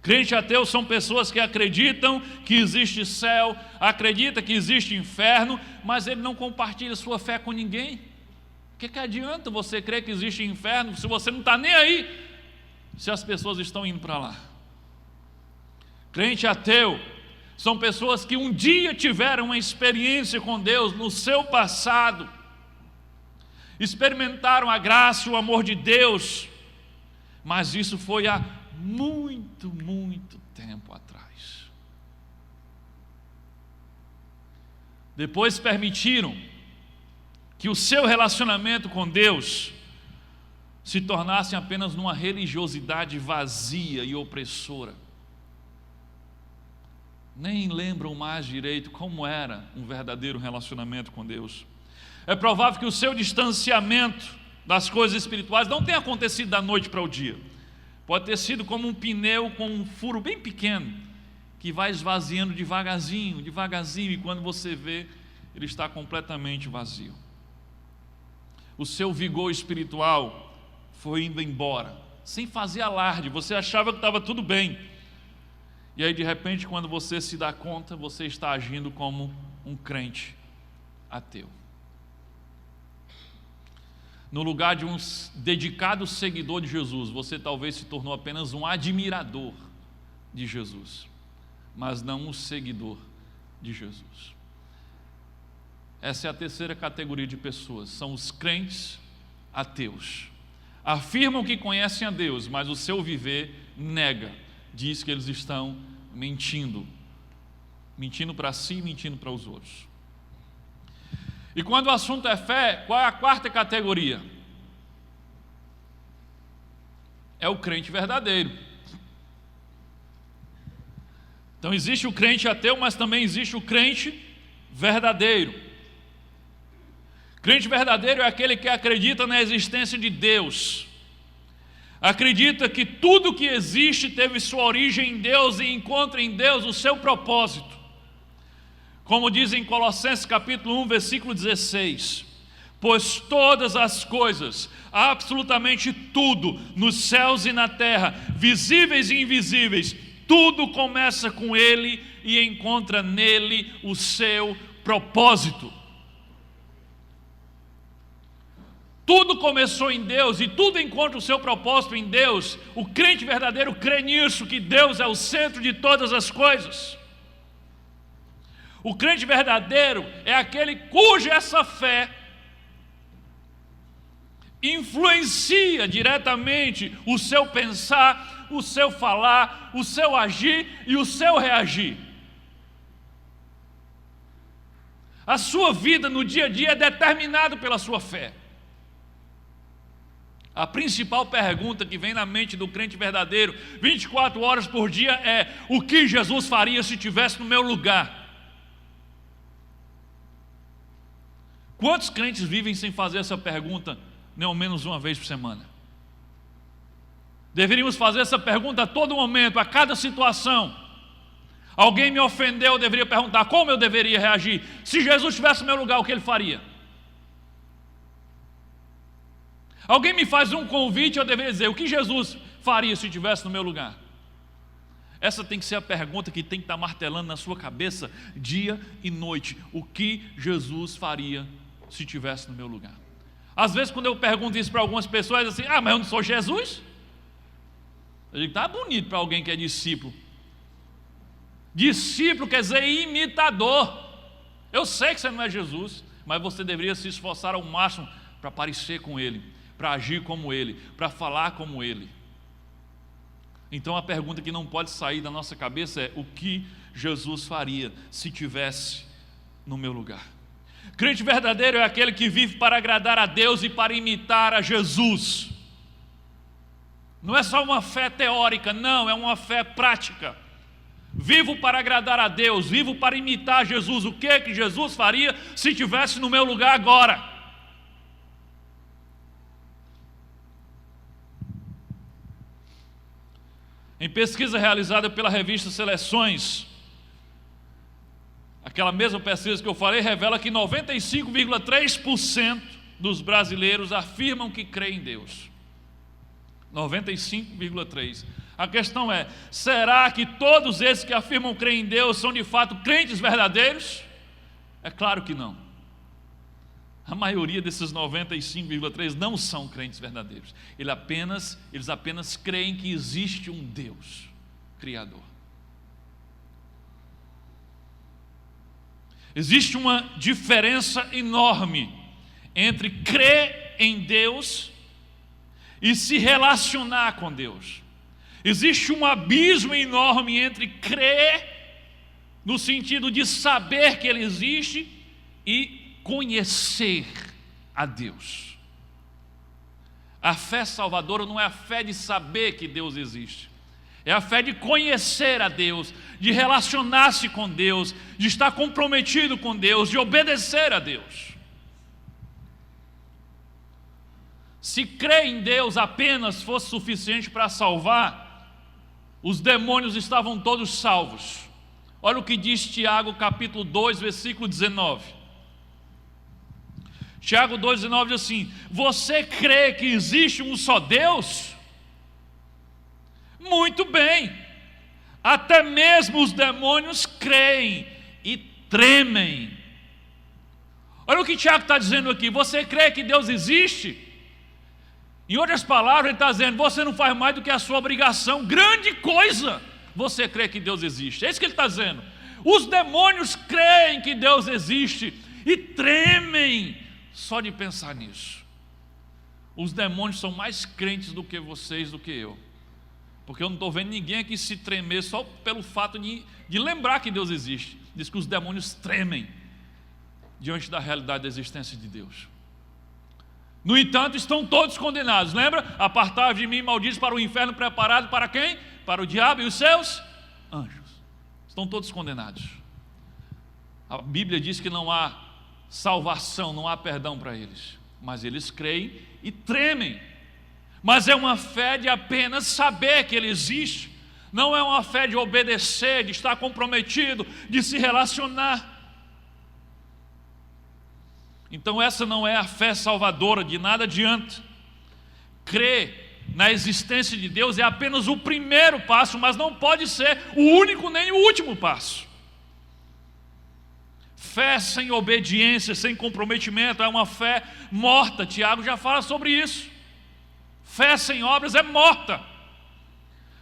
Speaker 1: Crentes ateus são pessoas que acreditam que existe céu, acreditam que existe inferno, mas ele não compartilha sua fé com ninguém. O que adianta você crer que existe inferno se você não está nem aí, se as pessoas estão indo para lá? Crente ateu são pessoas que um dia tiveram uma experiência com Deus no seu passado, experimentaram a graça e o amor de Deus, mas isso foi há muito, muito tempo atrás. Depois permitiram que o seu relacionamento com Deus se tornasse apenas numa religiosidade vazia e opressora. Nem lembram mais direito como era um verdadeiro relacionamento com Deus. É provável que o seu distanciamento das coisas espirituais não tenha acontecido da noite para o dia. Pode ter sido como um pneu com um furo bem pequeno, que vai esvaziando devagarzinho, devagarzinho, e quando você vê, ele está completamente vazio. O seu vigor espiritual foi indo embora, sem fazer alarde. Você achava que estava tudo bem, e aí de repente, quando você se dá conta, você está agindo como um crente ateu. No lugar de um dedicado seguidor de Jesus, você talvez se tornou apenas um admirador de Jesus, mas não um seguidor de Jesus. Essa é a terceira categoria de pessoas, são os crentes ateus. Afirmam que conhecem a Deus, mas o seu viver nega, diz que eles estão mentindo para si e mentindo para os outros. E quando o assunto é fé, qual é a quarta categoria? É o crente verdadeiro. Então existe o crente ateu, mas também existe o crente verdadeiro. Crente verdadeiro é aquele que acredita na existência de Deus, acredita que tudo que existe teve sua origem em Deus e encontra em Deus o seu propósito. Como diz em Colossenses capítulo 1, versículo 16: pois todas as coisas, absolutamente tudo, nos céus e na terra, visíveis e invisíveis, tudo começa com Ele e encontra nele o seu propósito. Tudo começou em Deus e tudo encontra o seu propósito em Deus. O crente verdadeiro crê nisso, que Deus é o centro de todas as coisas. O crente verdadeiro é aquele cuja essa fé influencia diretamente o seu pensar, o seu falar, o seu agir e o seu reagir. A sua vida no dia a dia é determinada pela sua fé. A principal pergunta que vem na mente do crente verdadeiro 24 horas por dia é: o que Jesus faria se estivesse no meu lugar? Quantos crentes vivem sem fazer essa pergunta, nem ao menos uma vez por semana? Deveríamos fazer essa pergunta a todo momento, a cada situação. Alguém me ofendeu, eu deveria perguntar como eu deveria reagir. Se Jesus estivesse no meu lugar, o que ele faria? Alguém me faz um convite, eu deveria dizer: o que Jesus faria se estivesse no meu lugar? Essa tem que ser a pergunta que tem que estar martelando na sua cabeça dia e noite. O que Jesus faria se estivesse no meu lugar? Às vezes quando eu pergunto isso para algumas pessoas, assim: ah, mas eu não sou Jesus? Eu digo: tá bonito para alguém que é discípulo. Discípulo quer dizer imitador. Eu sei que você não é Jesus, mas você deveria se esforçar ao máximo para parecer com Ele, para agir como Ele, para falar como Ele. Então a pergunta que não pode sair da nossa cabeça é: o que Jesus faria se estivesse no meu lugar? Crente verdadeiro é aquele que vive para agradar a Deus e para imitar a Jesus. Não é só uma fé teórica, não, é uma fé prática. Vivo para agradar a Deus, vivo para imitar Jesus. O que Jesus faria se estivesse no meu lugar agora? Em pesquisa realizada pela revista Seleções, aquela mesma pesquisa que eu falei revela que 95,3% dos brasileiros afirmam que creem em Deus. 95,3%. A questão é: será que todos esses que afirmam crer em Deus são de fato crentes verdadeiros? É claro que não. A maioria desses 95,3% não são crentes verdadeiros. Eles apenas creem que existe um Deus Criador. Existe uma diferença enorme entre crer em Deus e se relacionar com Deus. Existe um abismo enorme entre crer, no sentido de saber que Ele existe, e conhecer a Deus. A fé salvadora não é a fé de saber que Deus existe, é a fé de conhecer a Deus, de relacionar-se com Deus, de estar comprometido com Deus, de obedecer a Deus. Se crer em Deus apenas fosse suficiente para salvar, os demônios estavam todos salvos. Olha o que diz Tiago capítulo 2, versículo 19. Tiago 2,19 diz assim: você crê que existe um só Deus? Muito bem, até mesmo os demônios creem e tremem. Olha o que Tiago está dizendo aqui: você crê que Deus existe? Em outras palavras, ele está dizendo: você não faz mais do que a sua obrigação. Grande coisa! você crê que Deus existe. É isso que ele está dizendo. Os demônios creem que Deus existe e tremem só de pensar nisso. Os demônios são mais crentes do que vocês, do que eu. Porque eu não estou vendo ninguém aqui se tremer só pelo fato de lembrar que Deus existe. Diz que os demônios tremem diante da realidade da existência de Deus. No entanto, estão todos condenados. Lembra? Apartai-vos de mim, malditos, para o inferno preparado para quem? Para o diabo e os seus anjos. Estão todos condenados. A Bíblia diz que não há salvação, não há perdão para eles. Mas eles creem e tremem. Mas é uma fé de apenas saber que Ele existe. Não é uma fé de obedecer, de estar comprometido, de se relacionar. Então essa não é a fé salvadora, de nada adianta. Crer na existência de Deus é apenas o primeiro passo, mas não pode ser o único nem o último passo. Fé sem obediência, sem comprometimento, é uma fé morta. Tiago já fala sobre isso. Fé sem obras é morta.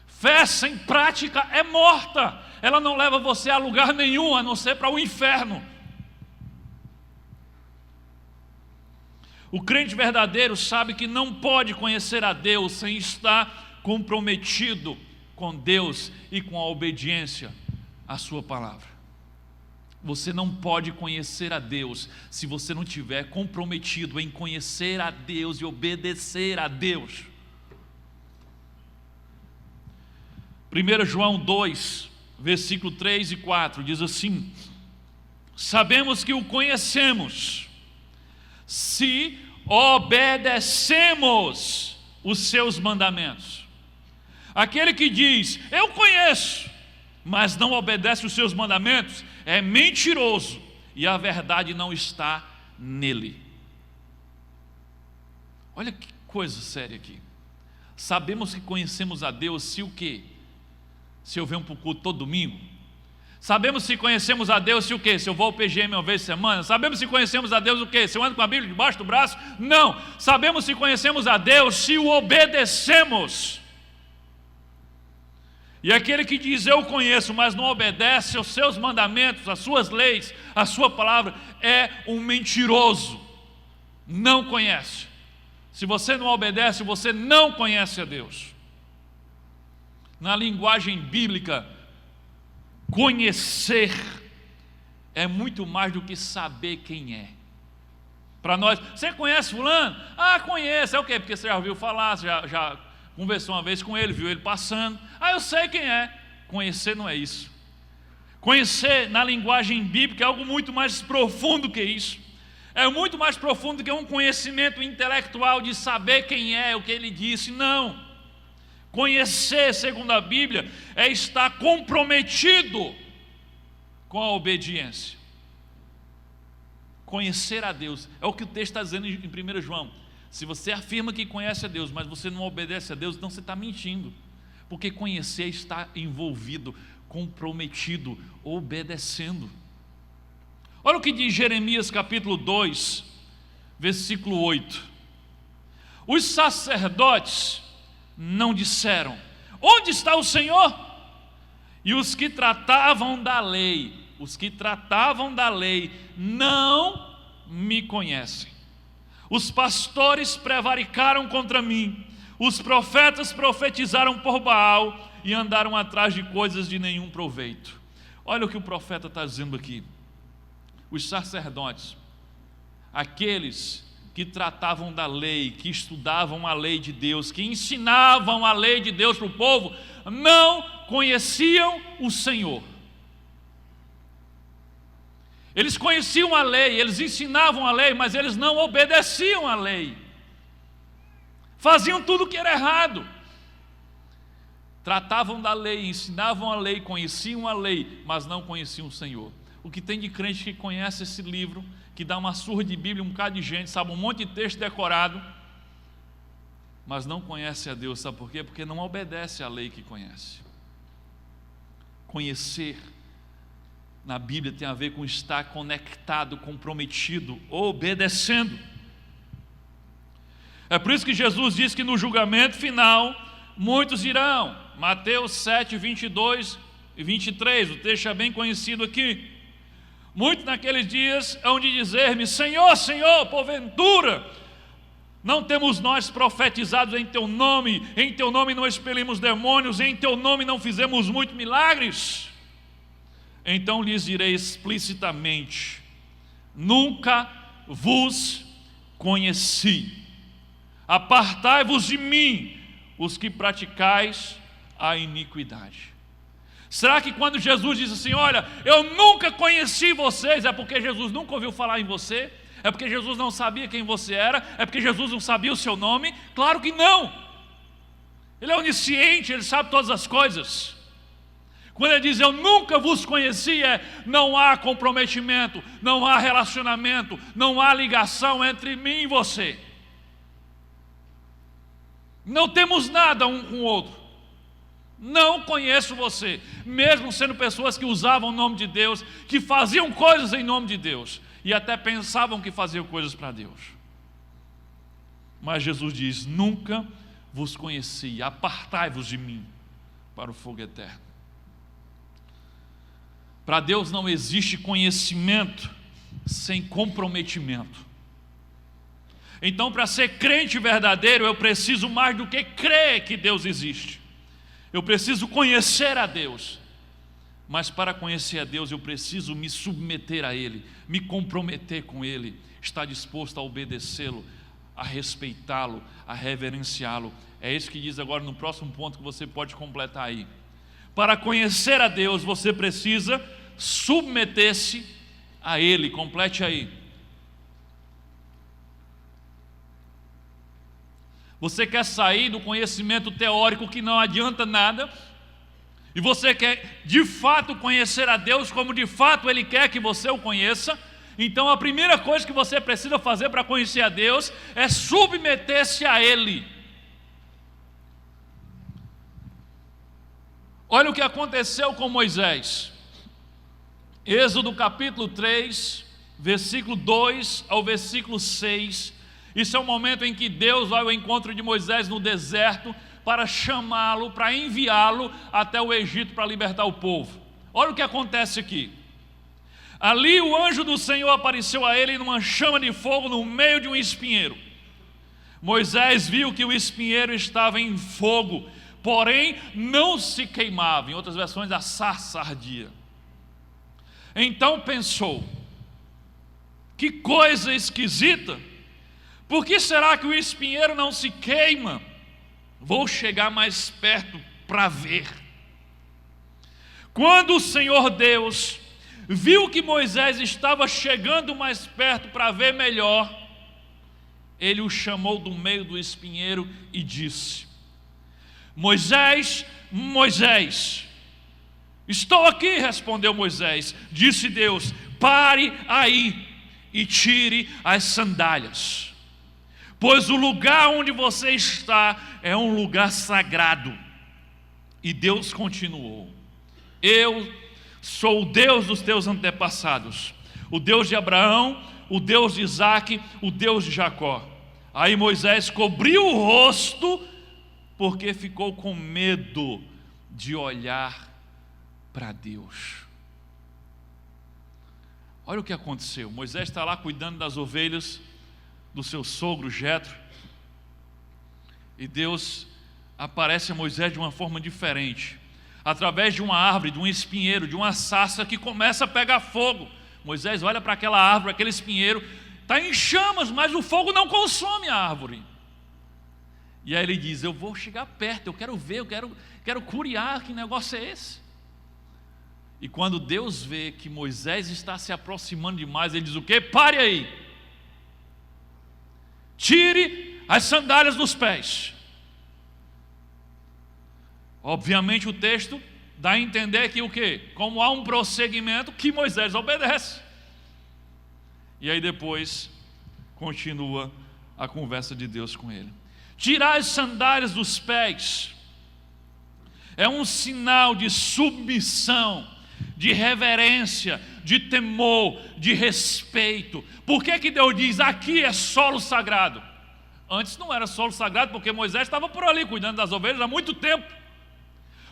Speaker 1: Fé sem prática é morta. Ela não leva você a lugar nenhum, a não ser para o inferno. O crente verdadeiro sabe que não pode conhecer a Deus sem estar comprometido com Deus e com a obediência à sua palavra. Você não pode conhecer a Deus se você não estiver comprometido em conhecer a Deus e obedecer a Deus. 1 João 2, versículo 3 e 4 diz assim: sabemos que o conhecemos se obedecemos os seus mandamentos. Aquele que diz, eu conheço, mas não obedece os seus mandamentos, é mentiroso, e a verdade não está nele. Olha que coisa séria aqui. Sabemos que conhecemos a Deus se o quê? Se eu venho para o culto todo domingo? Sabemos se conhecemos a Deus se o quê? Se eu vou ao PGM uma vez por semana? Sabemos se conhecemos a Deus o quê? Se eu ando com a Bíblia debaixo do braço? Não. Sabemos se conhecemos a Deus se o obedecemos. E aquele que diz eu conheço, mas não obedece aos seus mandamentos, às suas leis, à sua palavra, é um mentiroso. Não conhece. Se você não obedece, você não conhece a Deus. Na linguagem bíblica, conhecer é muito mais do que saber quem é. Para nós, você conhece fulano? Ah, conheço. É o quê? Porque você já ouviu falar, você já conversou uma vez com ele, viu ele passando. Ah, eu sei quem é. Conhecer não é isso. Conhecer na linguagem bíblica é algo muito mais profundo que isso. É muito mais profundo que um conhecimento intelectual de saber quem é, o que ele disse. Não. Conhecer, segundo a Bíblia, é estar comprometido com a obediência. Conhecer a Deus, é o que o texto está dizendo em 1 João. Se você afirma que conhece a Deus, mas você não obedece a Deus, então você está mentindo. Porque conhecer está envolvido, comprometido, obedecendo. Olha o que diz Jeremias capítulo 2, versículo 8. Os sacerdotes não disseram, onde está o Senhor? E os que tratavam da lei, não me conhecem. Os pastores prevaricaram contra mim, os profetas profetizaram por Baal e andaram atrás de coisas de nenhum proveito. Olha o que o profeta está dizendo aqui. Os sacerdotes, aqueles que tratavam da lei, que estudavam a lei de Deus, que ensinavam a lei de Deus para o povo, não conheciam o Senhor. Eles conheciam a lei, eles ensinavam a lei, mas eles não obedeciam a lei. Faziam tudo o que era errado. Tratavam da lei, ensinavam a lei, conheciam a lei, mas não conheciam o Senhor. O que tem de crente que conhece esse livro, que dá uma surra de Bíblia, um bocado de gente, sabe um monte de texto decorado, mas não conhece a Deus, sabe por quê? Porque não obedece à lei que conhece. Conhecer na Bíblia tem a ver com estar conectado, comprometido, obedecendo. É por isso que Jesus diz que no julgamento final muitos dirão, Mateus 7, 22 e 23, o texto é bem conhecido aqui. Muitos naqueles dias hão de dizer-me, Senhor, Senhor, porventura, não temos nós profetizados em Teu nome não expelimos demônios, em Teu nome não fizemos muitos milagres? Então lhes direi explicitamente, nunca vos conheci. Apartai-vos de mim, os que praticais a iniquidade. Será que quando Jesus diz assim, olha, eu nunca conheci vocês, é porque Jesus nunca ouviu falar em você? É porque Jesus não sabia quem você era? É porque Jesus não sabia o seu nome? Claro que não. Ele é onisciente, Ele sabe todas as coisas. Quando Ele diz, eu nunca vos conheci, não há comprometimento, não há relacionamento, não há ligação entre mim e você. Não temos nada um com o outro. Não conheço você, mesmo sendo pessoas que usavam o nome de Deus, que faziam coisas em nome de Deus, e até pensavam que faziam coisas para Deus. Mas Jesus diz, nunca vos conheci, apartai-vos de mim para o fogo eterno. Para Deus não existe conhecimento sem comprometimento. Então, para ser crente verdadeiro, eu preciso mais do que crer que Deus existe. Eu preciso conhecer a Deus. Mas para conhecer a Deus, eu preciso me submeter a Ele, me comprometer com Ele, estar disposto a obedecê-lo, a respeitá-lo, a reverenciá-lo. É isso que diz agora no próximo ponto que você pode completar aí. Para conhecer a Deus, você precisa submeter-se a Ele. Complete aí. Você quer sair do conhecimento teórico que não adianta nada, e você quer de fato conhecer a Deus como de fato Ele quer que você o conheça, então a primeira coisa que você precisa fazer para conhecer a Deus é submeter-se a Ele. Olha o que aconteceu com Moisés. Êxodo capítulo 3, versículo 2 ao versículo 6. Isso é um momento em que Deus vai ao encontro de Moisés no deserto para chamá-lo, para enviá-lo até o Egito para libertar o povo. Olha o que acontece aqui. Ali o anjo do Senhor apareceu a ele numa chama de fogo no meio de um espinheiro. Moisés viu que o espinheiro estava em fogo, porém não se queimava. Em outras versões, a sarça ardia. Então pensou, que coisa esquisita. Por que será que o espinheiro não se queima? Vou chegar mais perto para ver. Quando o Senhor Deus viu que Moisés estava chegando mais perto para ver melhor, Ele o chamou do meio do espinheiro e disse, Moisés, Moisés. Estou aqui, respondeu Moisés. Disse Deus, pare aí e tire as sandálias, pois o lugar onde você está é um lugar sagrado. E Deus continuou, eu sou o Deus dos teus antepassados, o Deus de Abraão, o Deus de Isaque, o Deus de Jacó. Aí Moisés cobriu o rosto, porque ficou com medo de olhar para Deus. Olha o que aconteceu. Moisés está lá cuidando das ovelhas do seu sogro Jetro, e Deus aparece a Moisés de uma forma diferente, através de uma árvore, de um espinheiro, de uma sarça que começa a pegar fogo. Moisés olha para aquela árvore, aquele espinheiro, está em chamas, mas o fogo não consome a árvore. E aí ele diz, eu vou chegar perto, eu quero ver, eu quero curiar, que negócio é esse? E quando Deus vê que Moisés está se aproximando demais, Ele diz o quê? Pare aí! Tire as sandálias dos pés. Obviamente o texto dá a entender que o quê? Como há um prosseguimento, que Moisés obedece. E aí depois continua a conversa de Deus com ele. Tirar as sandálias dos pés é um sinal de submissão, de reverência, de temor, de respeito. Por que Deus diz, aqui é solo sagrado? Antes não era solo sagrado, porque Moisés estava por ali cuidando das ovelhas há muito tempo.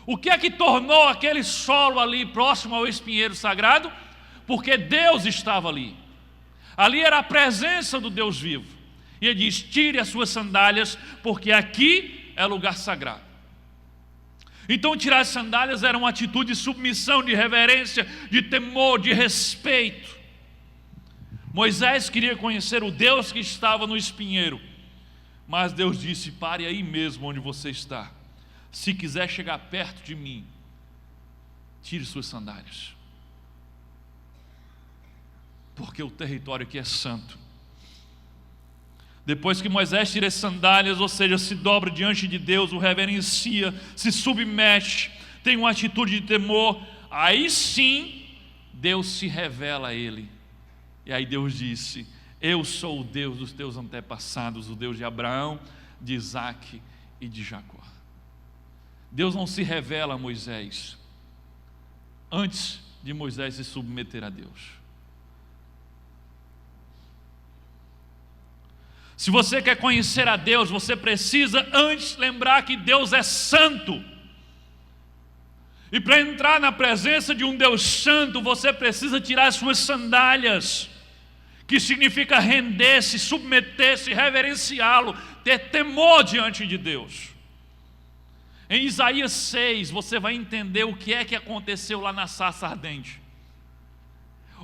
Speaker 1: O que é que tornou aquele solo ali próximo ao espinheiro sagrado? Porque Deus estava ali. Ali era a presença do Deus vivo. E ele diz: tire as suas sandálias, porque aqui é lugar sagrado. Então tirar as sandálias era uma atitude de submissão, de reverência, de temor, de respeito. Moisés queria conhecer o Deus que estava no espinheiro, mas Deus disse: pare aí mesmo onde você está. Se quiser chegar perto de mim, tire suas sandálias, porque o território aqui é santo. Depois que Moisés tira as sandálias, ou seja, se dobra diante de Deus, o reverencia, se submete, tem uma atitude de temor, aí sim Deus se revela a ele. E aí Deus disse: eu sou o Deus dos teus antepassados, o Deus de Abraão, de Isaque e de Jacó. Deus não se revela a Moisés antes de Moisés se submeter a Deus. Se você quer conhecer a Deus, você precisa antes lembrar que Deus é santo. E para entrar na presença de um Deus santo, você precisa tirar as suas sandálias, que significa render-se, submeter-se, reverenciá-lo, ter temor diante de Deus. Em Isaías 6, você vai entender o que é que aconteceu lá na sarça ardente.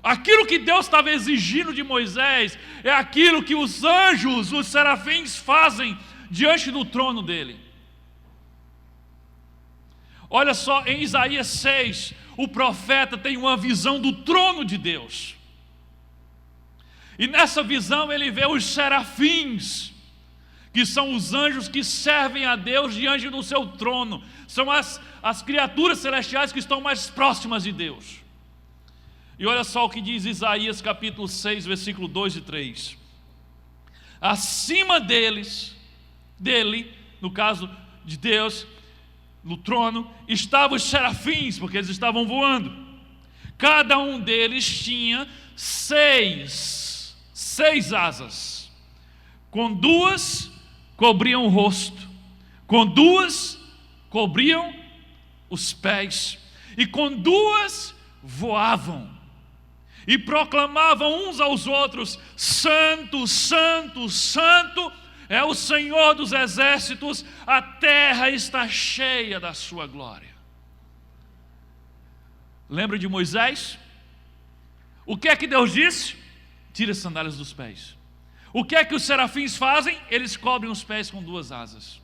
Speaker 1: Aquilo que Deus estava exigindo de Moisés é aquilo que os anjos, os serafins, fazem diante do trono dele. Olha só, em Isaías 6, o profeta tem uma visão do trono de Deus. E nessa visão ele vê os serafins, que são os anjos que servem a Deus diante do seu trono. São as criaturas celestiais que estão mais próximas de Deus. E olha só o que diz Isaías capítulo 6, versículo 2 e 3. Acima dele, no caso de Deus, no trono, estavam os serafins, porque eles estavam voando. Cada um deles tinha seis asas. Com duas cobriam o rosto, com duas cobriam os pés, e com duas voavam. E proclamavam uns aos outros: Santo, Santo, Santo é o Senhor dos exércitos, a terra está cheia da sua glória. Lembra de Moisés? O que é que Deus disse? Tira as sandálias dos pés. O que é que os serafins fazem? Eles cobrem os pés com duas asas.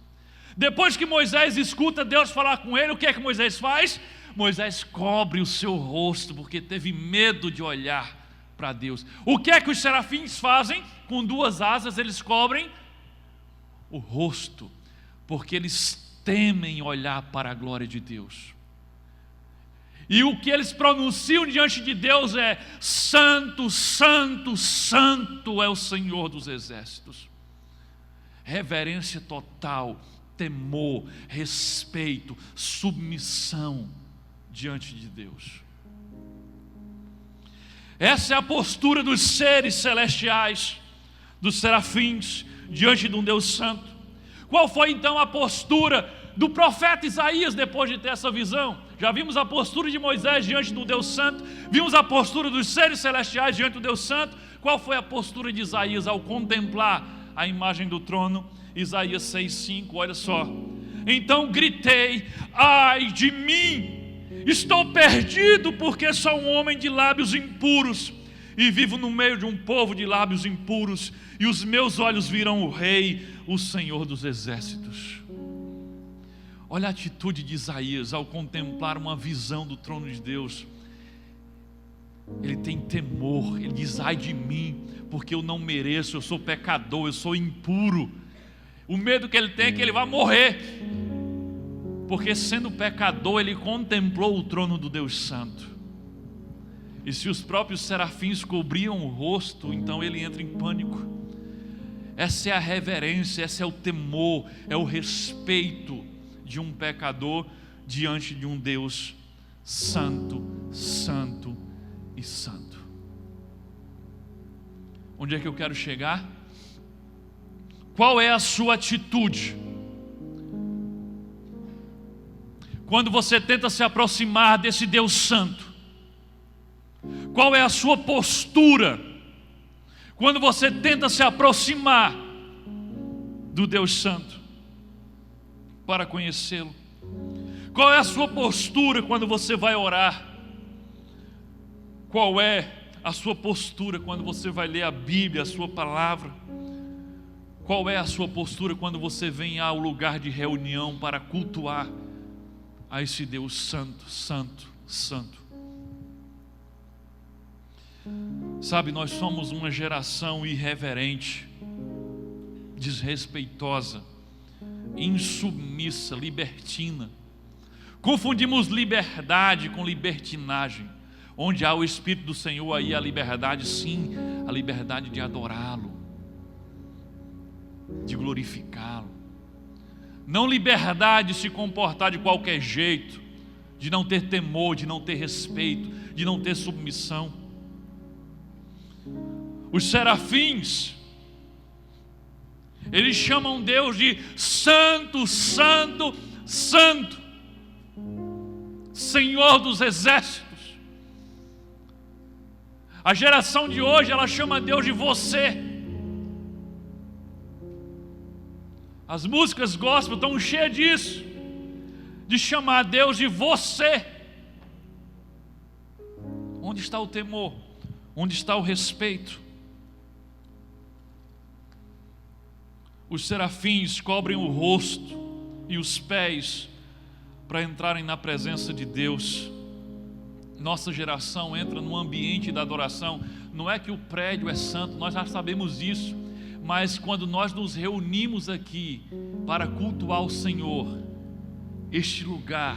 Speaker 1: Depois que Moisés escuta Deus falar com ele, o que é que Moisés faz? Moisés cobre o seu rosto, porque teve medo de olhar para Deus. O que é que os serafins fazem? Com duas asas eles cobrem o rosto, porque eles temem olhar para a glória de Deus. E o que eles pronunciam diante de Deus é: Santo, Santo, Santo é o Senhor dos exércitos. Reverência total, temor, respeito, submissão diante de Deus. Essa é a postura dos seres celestiais, dos serafins, diante de um Deus santo. Qual foi então a postura do profeta Isaías depois de ter essa visão? Já vimos a postura de Moisés diante do Deus santo, vimos a postura dos seres celestiais diante do Deus santo. Qual foi a postura de Isaías ao contemplar a imagem do trono? Isaías 6,5, olha só. Então gritei: ai de mim! Estou perdido, porque sou um homem de lábios impuros e vivo no meio de um povo de lábios impuros, e os meus olhos viram o Rei, o Senhor dos exércitos. Olha a atitude de Isaías ao contemplar uma visão do trono de Deus. Ele tem temor, ele diz: ai de mim, porque eu não mereço, eu sou pecador, eu sou impuro. O medo que ele tem é que ele vai morrer, porque sendo pecador ele contemplou o trono do Deus Santo. E se os próprios serafins cobriam o rosto, então ele entra em pânico. Essa é a reverência, esse é o temor, é o respeito de um pecador diante de um Deus santo, santo e santo. Onde é que eu quero chegar? Qual é a sua atitude quando você tenta se aproximar desse Deus Santo? Qual é a sua postura quando você tenta se aproximar do Deus Santo para conhecê-lo? Qual é a sua postura quando você vai orar? Qual é a sua postura quando você vai ler a Bíblia, a sua palavra? Qual é a sua postura quando você vem ao lugar de reunião para cultuar a esse Deus Santo, Santo, Santo? Sabe, nós somos uma geração irreverente, desrespeitosa, insubmissa, libertina. Confundimos liberdade com libertinagem. Onde há o Espírito do Senhor, aí a liberdade, sim, a liberdade de adorá-lo, de glorificá-lo. Não liberdade de se comportar de qualquer jeito, de não ter temor, de não ter respeito, de não ter submissão. Os serafins, eles chamam Deus de Santo, Santo, Santo, Senhor dos exércitos. A geração de hoje, ela chama Deus de você. As músicas gospel estão cheias disso, de chamar Deus de você. Onde está o temor? Onde está o respeito? Os serafins cobrem o rosto e os pés para entrarem na presença de Deus. Nossa geração entra no ambiente da adoração. Não é que o prédio é santo, nós já sabemos disso, mas quando nós nos reunimos aqui para cultuar o Senhor, este lugar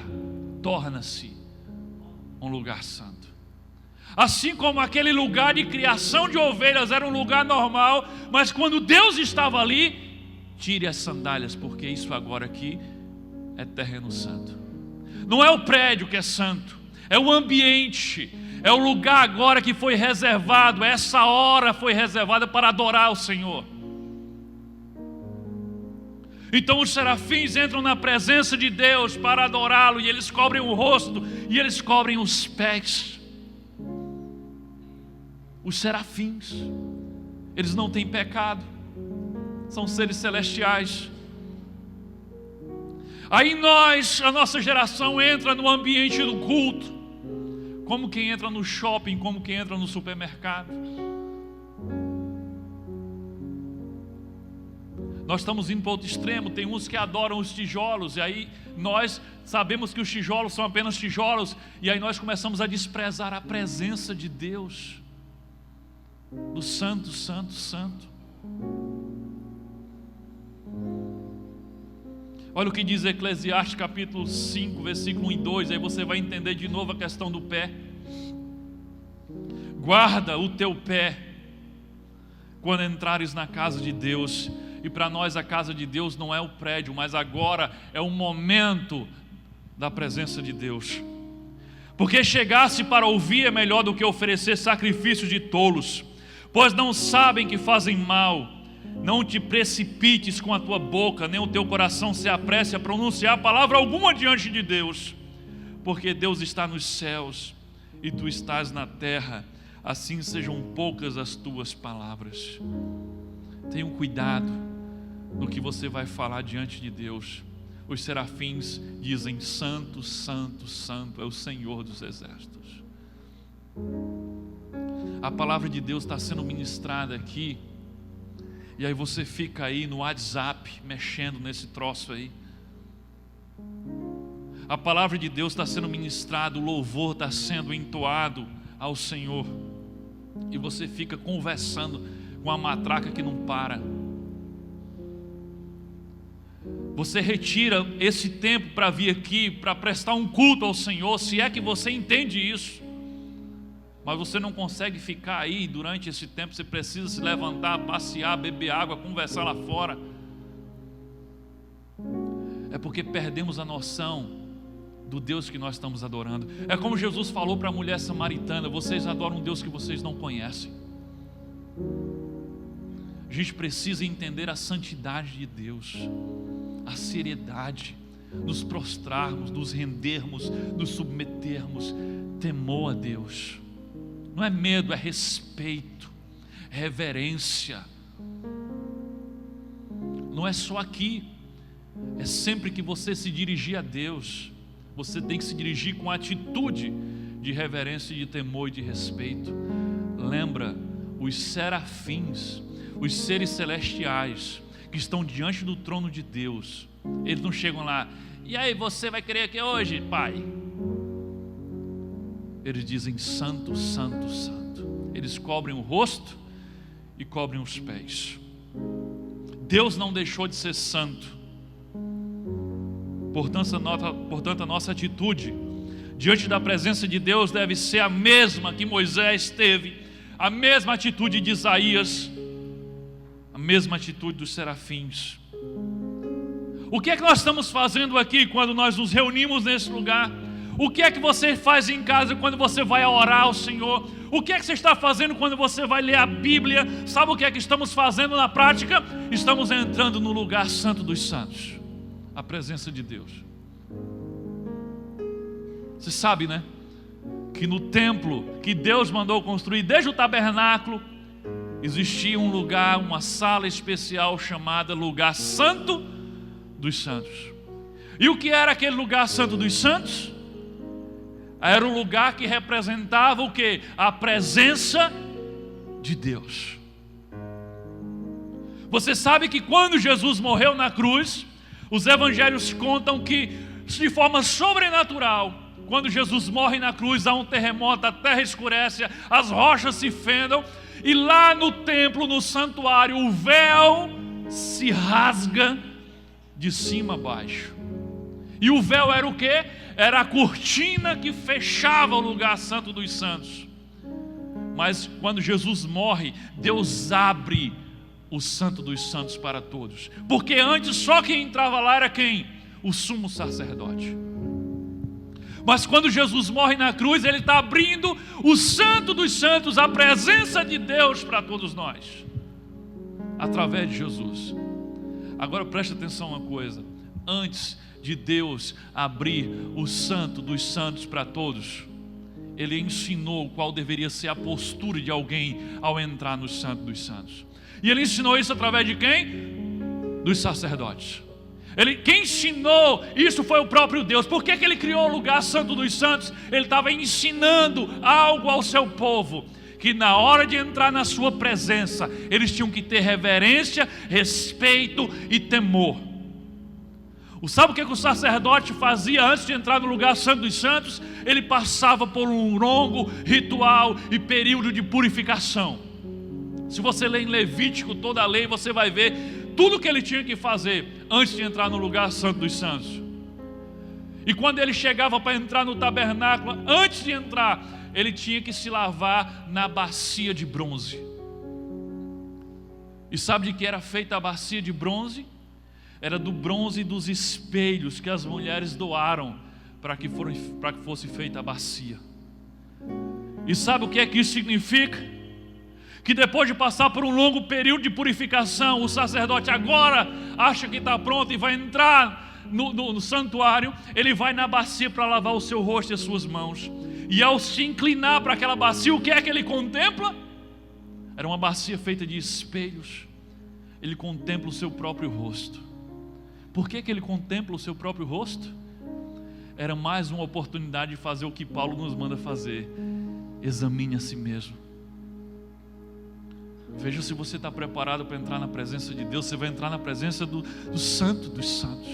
Speaker 1: torna-se um lugar santo. Assim como aquele lugar de criação de ovelhas era um lugar normal, mas quando Deus estava ali, tire as sandálias, porque isso agora aqui é terreno santo. Não é o prédio que é santo, é o ambiente, é o lugar agora que foi reservado, essa hora foi reservada para adorar o Senhor. Então os serafins entram na presença de Deus para adorá-lo, e eles cobrem o rosto, e eles cobrem os pés. Os serafins, eles não têm pecado, são seres celestiais. Aí a nossa geração entra no ambiente do culto, como quem entra no shopping, como quem entra no supermercado. Nós estamos indo para outro extremo. Tem uns que adoram os tijolos, e aí nós sabemos que os tijolos são apenas tijolos, e aí nós começamos a desprezar a presença de Deus, do Santo, Santo, Santo. Olha o que diz Eclesiastes capítulo 5, versículo 1 e 2, aí você vai entender de novo a questão do pé. Guarda o teu pé quando entrares na casa de Deus. E para nós a casa de Deus não é o prédio, mas agora é o momento da presença de Deus. Porque chegar-se para ouvir é melhor do que oferecer sacrifícios de tolos, pois não sabem que fazem mal. Não te precipites com a tua boca, nem o teu coração se apresse a pronunciar palavra alguma diante de Deus, porque Deus está nos céus e tu estás na terra, assim sejam poucas as tuas palavras. Tenha cuidado no que você vai falar diante de Deus. Os serafins dizem: Santo, Santo, Santo é o Senhor dos exércitos. A palavra de Deus está sendo ministrada aqui, e aí você fica aí no WhatsApp mexendo nesse troço aí. A palavra de Deus está sendo ministrada, o louvor está sendo entoado ao Senhor, e você fica conversando com a matraca que não para. Você retira esse tempo para vir aqui, para prestar um culto ao Senhor, se é que você entende isso. Mas você não consegue ficar aí durante esse tempo. Você precisa se levantar, passear, beber água, conversar lá fora. É porque perdemos a noção do Deus que nós estamos adorando. É como Jesus falou para a mulher samaritana: vocês adoram um Deus que vocês não conhecem. A gente precisa entender a santidade de Deus, a seriedade, nos prostrarmos, nos rendermos, nos submetermos, temor a Deus. Não é medo, é respeito, é reverência. Não é só aqui, é sempre que você se dirigir a Deus, você tem que se dirigir com atitude de reverência, de temor e de respeito. Lembra, os serafins, os seres celestiais que estão diante do trono de Deus, eles não chegam lá, e aí, você vai crer aqui hoje, Pai? Eles dizem santo, santo, santo. Eles cobrem o rosto e cobrem os pés. Deus não deixou de ser santo. Portanto, a nossa atitude diante da presença de Deus deve ser a mesma que Moisés teve, a mesma atitude de Isaías, a mesma atitude dos serafins. O que é que nós estamos fazendo aqui quando nós nos reunimos nesse lugar? O que é que você faz em casa quando você vai orar ao Senhor? O que é que você está fazendo quando você vai ler a Bíblia? Sabe o que é que estamos fazendo na prática? Estamos entrando no lugar santo dos santos, a presença de Deus. Você sabe, né? Que no templo que Deus mandou construir, desde o tabernáculo, existia um lugar, uma sala especial chamada lugar santo dos santos. E o que era aquele lugar santo dos santos? Era um lugar que representava o quê? A presença de Deus. Você sabe que quando Jesus morreu na cruz, os evangelhos contam que de forma sobrenatural, quando Jesus morre na cruz, há um terremoto, a terra escurece, as rochas se fendam, e lá no templo, no santuário, o véu se rasga de cima a baixo. E o véu era o quê? Era a cortina que fechava o lugar santo dos santos. Mas quando Jesus morre, Deus abre o santo dos santos para todos. Porque antes só quem entrava lá era quem? O sumo sacerdote. Mas quando Jesus morre na cruz, Ele está abrindo o santo dos santos, a presença de Deus para todos nós, através de Jesus. Agora preste atenção uma coisa: antes de Deus abrir o santo dos santos para todos, Ele ensinou qual deveria ser a postura de alguém ao entrar no santo dos santos. E Ele ensinou isso através de quem? Dos sacerdotes. Quem ensinou isso foi o próprio Deus. Por que Ele criou o lugar santo dos santos? Ele estava ensinando algo ao seu povo, que na hora de entrar na sua presença, eles tinham que ter reverência, respeito e temor. Sabe o que o sacerdote fazia antes de entrar no lugar santo dos santos? Ele passava por um longo ritual e período de purificação. Se você ler em Levítico toda a lei, você vai ver tudo o que ele tinha que fazer antes de entrar no lugar santo dos santos. E quando ele chegava para entrar no tabernáculo, antes de entrar, ele tinha que se lavar na bacia de bronze. E sabe de que era feita a bacia de bronze? Era do bronze dos espelhos que as mulheres doaram para que fosse feita a bacia. E sabe o que é que isso significa? Que depois de passar por um longo período de purificação, o sacerdote agora acha que está pronto e vai entrar no santuário. Ele vai na bacia para lavar o seu rosto e as suas mãos. E ao se inclinar para aquela bacia, o que é que ele contempla? Era uma bacia feita de espelhos. Ele contempla o seu próprio rosto. Por que ele contempla o seu próprio rosto? Era mais uma oportunidade de fazer o que Paulo nos manda fazer: examine a si mesmo. Veja se você está preparado para entrar na presença de Deus. Você vai entrar na presença do santo dos santos.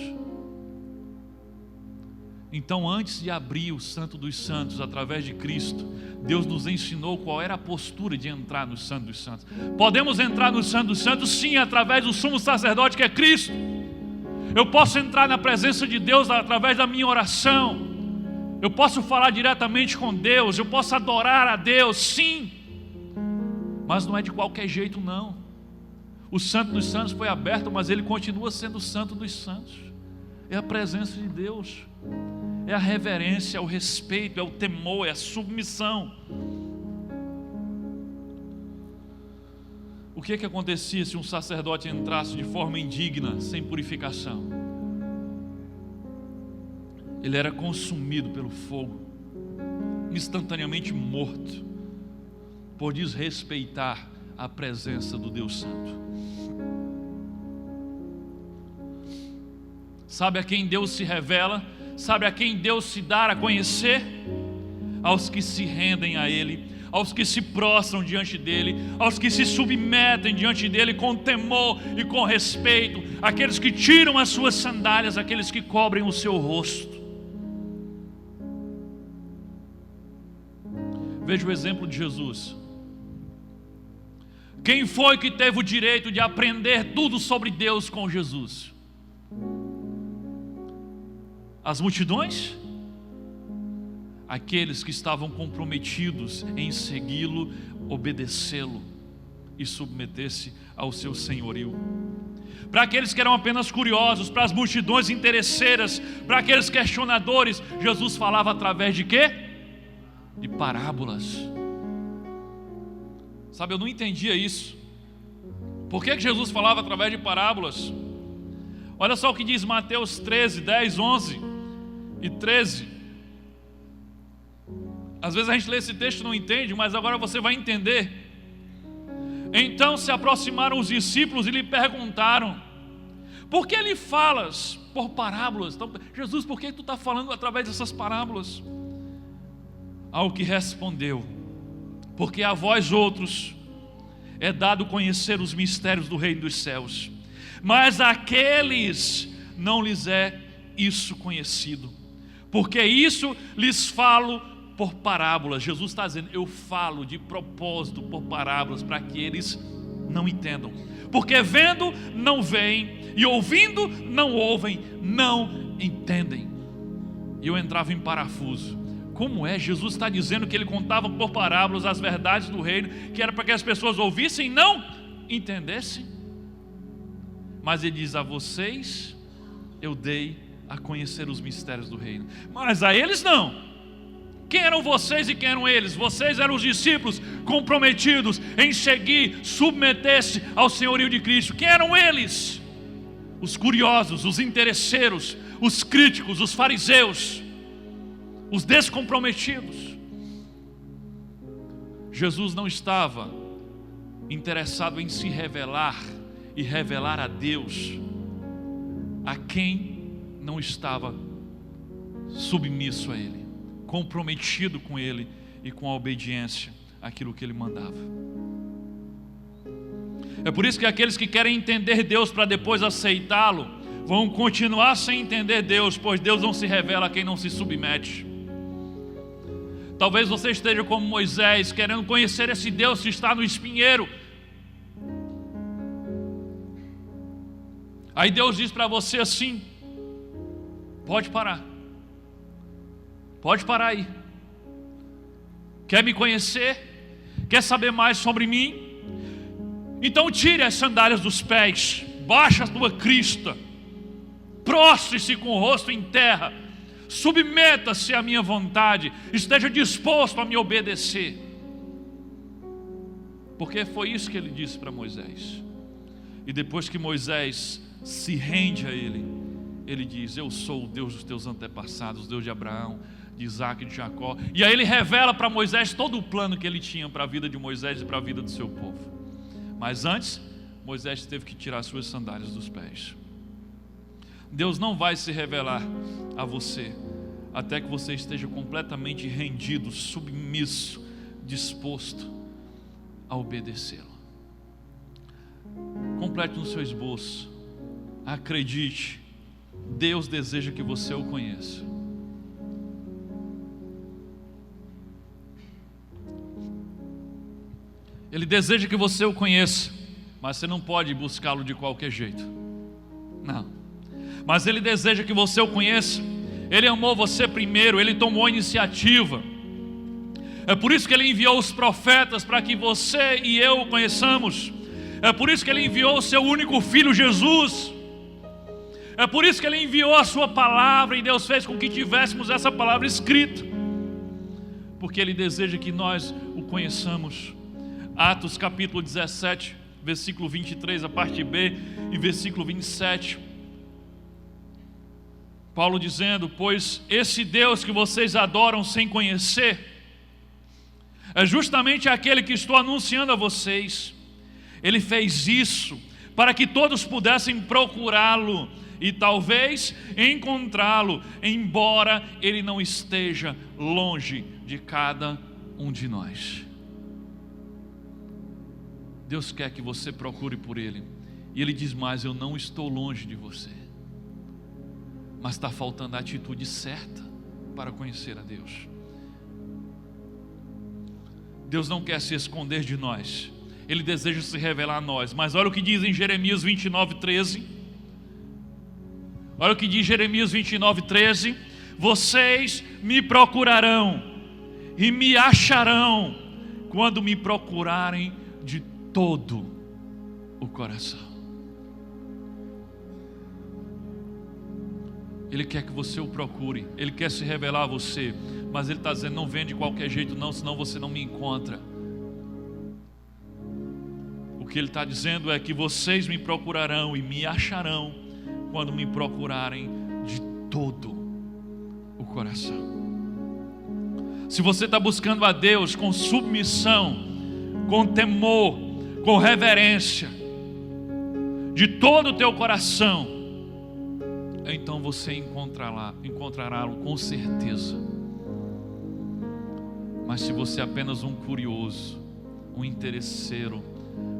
Speaker 1: Então, antes de abrir o santo dos santos através de Cristo, Deus nos ensinou qual era a postura de entrar no santo dos santos. Podemos entrar no santo dos santos sim, através do sumo sacerdote que é Cristo. Eu posso entrar na presença de Deus através da minha oração. Eu posso falar diretamente com Deus. Eu posso adorar a Deus, sim. Mas não é de qualquer jeito, não. O santo dos santos foi aberto, mas ele continua sendo o santo dos santos. É a presença de Deus, é a reverência, é o respeito, é o temor, é a submissão. O que acontecia se um sacerdote entrasse de forma indigna, sem purificação? Ele era consumido pelo fogo, instantaneamente morto, por desrespeitar a presença do Deus Santo. Sabe a quem Deus se revela? Sabe a quem Deus se dá a conhecer? Aos que se rendem a Ele, aos que se prostram diante dEle, aos que se submetem diante dEle com temor e com respeito, aqueles que tiram as suas sandálias, aqueles que cobrem o seu rosto. Veja o exemplo de Jesus. Quem foi que teve o direito de aprender tudo sobre Deus com Jesus? As multidões? Aqueles que estavam comprometidos em segui-lo, obedecê-lo e submeter-se ao seu senhorio. Para aqueles que eram apenas curiosos, para as multidões interesseiras, para aqueles questionadores, Jesus falava através de quê? De parábolas. Sabe, eu não entendia isso. Por que Jesus falava através de parábolas? Olha só o que diz Mateus 13, 10, 11 e 13. Às vezes a gente lê esse texto e não entende, mas agora você vai entender. Então se aproximaram os discípulos e lhe perguntaram: por que lhe falas por parábolas? Então, Jesus, por que tu está falando através dessas parábolas? Ao que respondeu: porque a vós outros é dado conhecer os mistérios do reino dos céus, mas àqueles não lhes é isso conhecido, porque isso lhes falo por parábolas. Jesus está dizendo: eu falo de propósito por parábolas, para que eles não entendam, porque vendo não veem, e ouvindo não ouvem, não entendem. E eu entrava em parafuso. Como é? Jesus está dizendo que ele contava por parábolas as verdades do reino, que era para que as pessoas ouvissem e não entendessem. Mas ele diz: a vocês eu dei a conhecer os mistérios do reino, mas a eles não. Quem eram vocês e quem eram eles? Vocês eram os discípulos comprometidos em seguir, submeter-se ao senhorio de Cristo. Quem eram eles? Os curiosos, os interesseiros, os críticos, os fariseus, os descomprometidos. Jesus não estava interessado em se revelar e revelar a Deus a quem não estava submisso a Ele, comprometido com Ele e com a obediência àquilo que Ele mandava. É por isso que aqueles que querem entender Deus para depois aceitá-lo vão continuar sem entender Deus, pois Deus não se revela a quem não se submete. Talvez você esteja como Moisés, querendo conhecer esse Deus que está no espinheiro. Aí Deus diz para você assim: pode parar. Pode parar aí. Quer me conhecer? Quer saber mais sobre mim? Então tire as sandálias dos pés, baixe a tua crista, prostre-se com o rosto em terra, submeta-se à minha vontade, esteja disposto a me obedecer. Porque foi isso que ele disse para Moisés. E depois que Moisés se rende a ele, ele diz: eu sou o Deus dos teus antepassados, o Deus de Abraão, de Isaac e de Jacó. E aí ele revela para Moisés todo o plano que ele tinha para a vida de Moisés e para a vida do seu povo. Mas antes, Moisés teve que tirar suas sandálias dos pés. Deus não vai se revelar a você até que você esteja completamente rendido, submisso, disposto a obedecê-lo. Complete no seu esboço. Acredite, Deus deseja que você o conheça. Ele deseja que você o conheça, mas você não pode buscá-lo de qualquer jeito. Não. Mas Ele deseja que você o conheça. Ele amou você primeiro, Ele tomou a iniciativa. É por isso que Ele enviou os profetas, para que você e eu o conheçamos. É por isso que Ele enviou o seu único Filho, Jesus. É por isso que Ele enviou a sua palavra, e Deus fez com que tivéssemos essa palavra escrita, porque Ele deseja que nós o conheçamos. Atos capítulo 17, versículo 23, a parte B, e versículo 27. Paulo dizendo: pois esse Deus que vocês adoram sem conhecer, é justamente aquele que estou anunciando a vocês. Ele fez isso para que todos pudessem procurá-lo e talvez encontrá-lo, embora ele não esteja longe de cada um de nós. Deus quer que você procure por ele, e ele diz mais: eu não estou longe de você, mas está faltando a atitude certa para conhecer a Deus. Deus não quer se esconder de nós, Ele deseja se revelar a nós. Mas olha o que diz em Jeremias 29:13. Olha o que diz Jeremias 29:13: vocês me procurarão e me acharão quando me procurarem de todo o coração. Ele quer que você o procure, Ele quer se revelar a você, mas Ele está dizendo: não vem de qualquer jeito não, senão você não me encontra. O que Ele está dizendo é que vocês me procurarão e me acharão quando me procurarem de todo o coração. Se você está buscando a Deus com submissão, com temor, com reverência, de todo o teu coração, então você encontrará-lo com certeza. Mas se você é apenas um curioso, um interesseiro,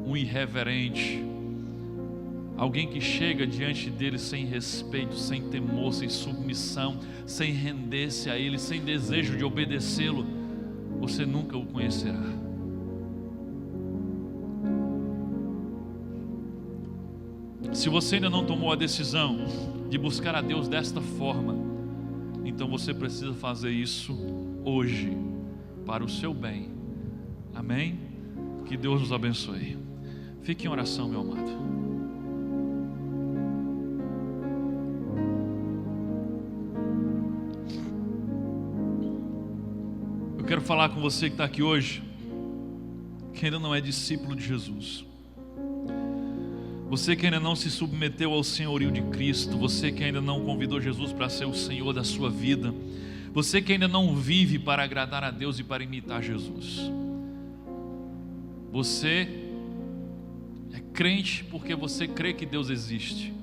Speaker 1: um irreverente, alguém que chega diante dele sem respeito, sem temor, sem submissão, sem render-se a ele, sem desejo de obedecê-lo, você nunca o conhecerá. Se você ainda não tomou a decisão de buscar a Deus desta forma, então você precisa fazer isso hoje, para o seu bem. Amém? Que Deus nos abençoe. Fique em oração, meu amado. Eu quero falar com você que está aqui hoje, que ainda não é discípulo de Jesus. Você que ainda não se submeteu ao senhorio de Cristo, você que ainda não convidou Jesus para ser o Senhor da sua vida, você que ainda não vive para agradar a Deus e para imitar Jesus. Você é crente porque você crê que Deus existe.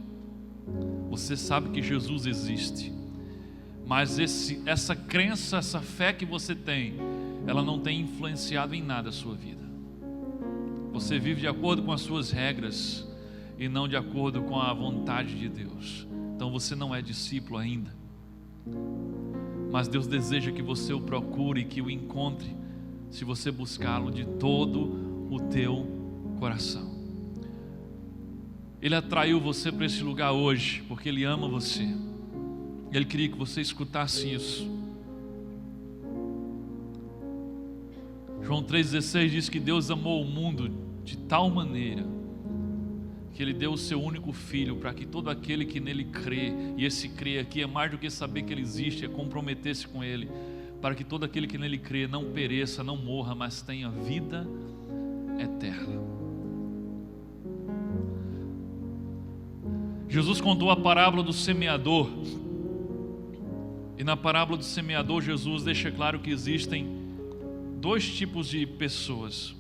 Speaker 1: Você sabe que Jesus existe. Mas essa crença, essa fé que você tem, ela não tem influenciado em nada a sua vida. Você vive de acordo com as suas regras e não de acordo com a vontade de Deus. Então você não é discípulo ainda. Mas Deus deseja que você o procure e que o encontre, se você buscá-lo de todo o teu coração. Ele atraiu você para esse lugar hoje porque Ele ama você. Ele queria que você escutasse isso. João 3,16 diz que Deus amou o mundo de tal maneira que Ele deu o seu único Filho, para que todo aquele que nele crê, e esse crer aqui é mais do que saber que Ele existe, é comprometer-se com Ele, para que todo aquele que nele crê não pereça, não morra, mas tenha vida eterna. Jesus contou a parábola do semeador, e na parábola do semeador Jesus deixa claro que existem dois tipos de pessoas: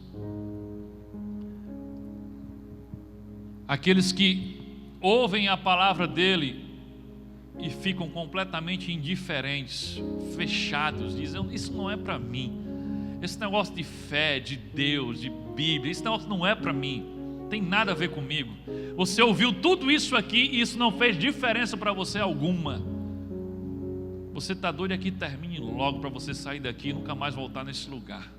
Speaker 1: aqueles que ouvem a palavra dele e ficam completamente indiferentes, fechados, dizem: isso não é para mim, esse negócio de fé, de Deus, de Bíblia, esse negócio não é para mim, tem nada a ver comigo. Você ouviu tudo isso aqui e isso não fez diferença para você alguma. Você está doido aqui, termine logo para você sair daqui e nunca mais voltar nesse lugar.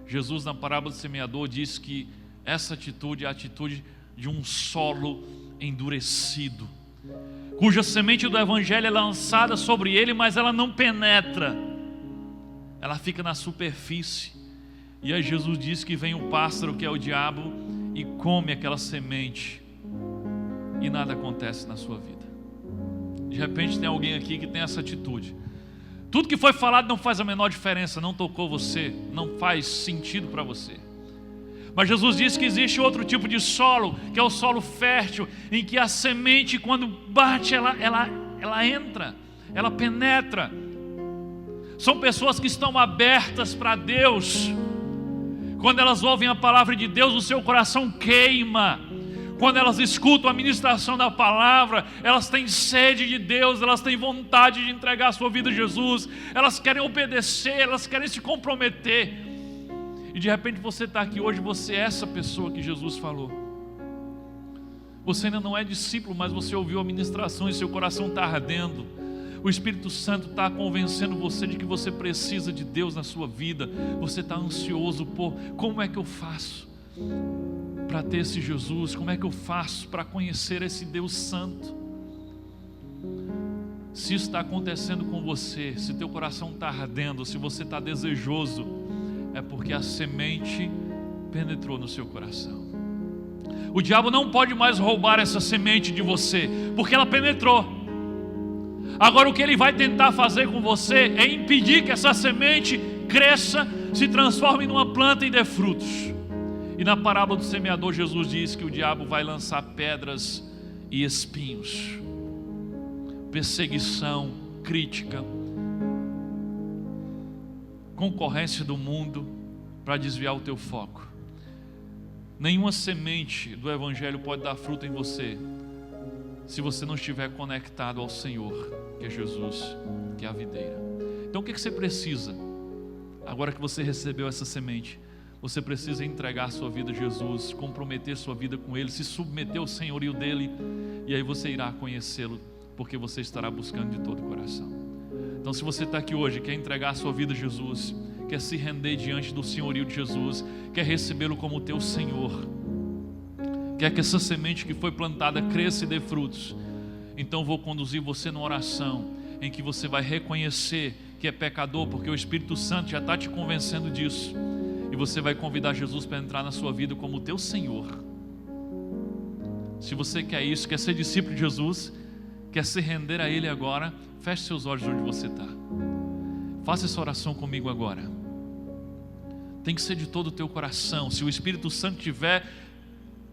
Speaker 1: Jesus, na parábola do semeador, diz que essa atitude é a atitude de um solo endurecido, cuja semente do evangelho é lançada sobre ele, mas ela não penetra, ela fica na superfície. E aí Jesus diz que vem o pássaro, que é o diabo, e come aquela semente, e nada acontece na sua vida. De repente tem alguém aqui que tem essa atitude. Tudo que foi falado não faz a menor diferença, não tocou você, não faz sentido para você. Mas Jesus disse que existe outro tipo de solo, que é o solo fértil, em que a semente, quando bate, ela entra, ela penetra. São pessoas que estão abertas para Deus. Quando elas ouvem a palavra de Deus, o seu coração queima. Quando elas escutam a ministração da palavra, elas têm sede de Deus, elas têm vontade de entregar a sua vida a Jesus, elas querem obedecer, elas querem se comprometer. E de repente você está aqui hoje, você é essa pessoa que Jesus falou. Você ainda não é discípulo, mas você ouviu a ministração e seu coração está ardendo. O Espírito Santo está convencendo você de que você precisa de Deus na sua vida. Você está ansioso por como é que eu faço para ter esse Jesus? Como é que eu faço para conhecer esse Deus Santo? Se isso está acontecendo com você, se teu coração está ardendo, se você está desejoso, é porque a semente penetrou no seu coração. O diabo não pode mais roubar essa semente de você, porque ela penetrou. Agora o que ele vai tentar fazer com você é impedir que essa semente cresça, se transforme numa planta e dê frutos. E na parábola do semeador, Jesus diz que o diabo vai lançar pedras e espinhos, perseguição, crítica, concorrência do mundo para desviar o teu foco. Nenhuma semente do Evangelho pode dar fruto em você se você não estiver conectado ao Senhor, que é Jesus, que é a videira. Então o que você precisa? Agora que você recebeu essa semente, você precisa entregar sua vida a Jesus, comprometer sua vida com Ele, se submeter ao senhorio dEle, e aí você irá conhecê-lo, porque você estará buscando de todo o coração. Então se você está aqui hoje, quer entregar sua vida a Jesus, quer se render diante do senhorio de Jesus, quer recebê-lo como teu Senhor, quer que essa semente que foi plantada cresça e dê frutos, então vou conduzir você numa oração em que você vai reconhecer que é pecador, porque o Espírito Santo já está te convencendo disso, e você vai convidar Jesus para entrar na sua vida como teu Senhor. Se você quer isso, quer ser discípulo de Jesus, quer se render a Ele agora, feche seus olhos onde você está. Faça essa oração comigo agora. Tem que ser de todo o teu coração. Se o Espírito Santo estiver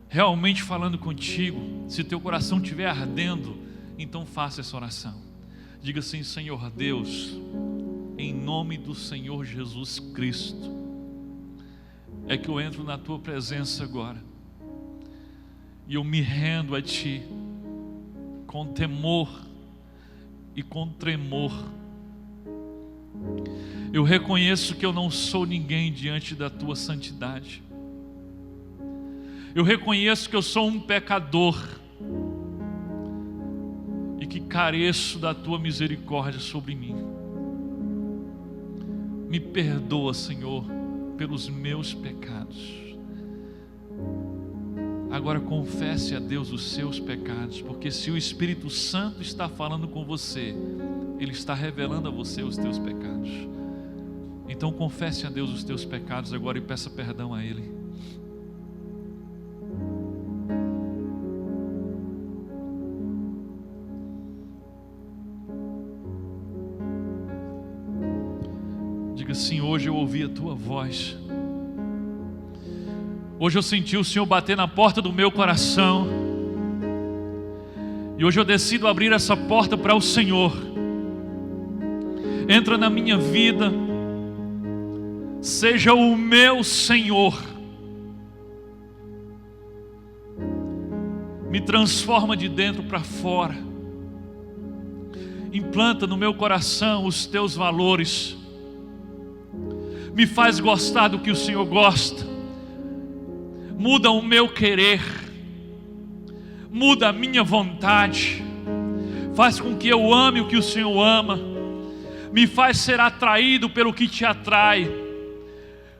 Speaker 1: realmente falando contigo, se teu coração estiver ardendo, então faça essa oração. Diga assim: Senhor Deus, em nome do Senhor Jesus Cristo, é que eu entro na tua presença agora, e eu me rendo a ti, com temor e com tremor. Eu reconheço que eu não sou ninguém diante da tua santidade. Eu reconheço que eu sou um pecador e que careço da tua misericórdia sobre mim. Me perdoa, Senhor, pelos meus pecados. Agora confesse a Deus os seus pecados, porque se o Espírito Santo está falando com você, Ele está revelando a você os teus pecados. Então confesse a Deus os teus pecados agora e peça perdão a Ele. Diga assim: hoje eu ouvi a tua voz. Hoje eu senti o Senhor bater na porta do meu coração. E hoje eu decido abrir essa porta para o Senhor. Entra na minha vida. Seja o meu Senhor. Me transforma de dentro para fora. Implanta no meu coração os teus valores. Me faz gostar do que o Senhor gosta. Muda o meu querer. Muda a minha vontade. Faz com que eu ame o que o Senhor ama. Me faz ser atraído pelo que te atrai.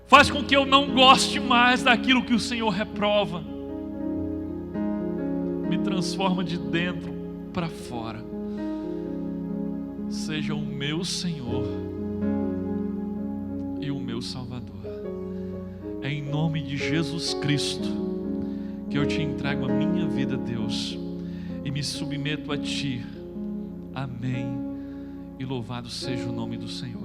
Speaker 1: Faz com que eu não goste mais daquilo que o Senhor reprova. Me transforma de dentro para fora. Seja o meu Senhor e o meu Salvador. É em nome de Jesus Cristo que eu te entrego a minha vida, Deus, e me submeto a Ti. Amém. E louvado seja o nome do Senhor.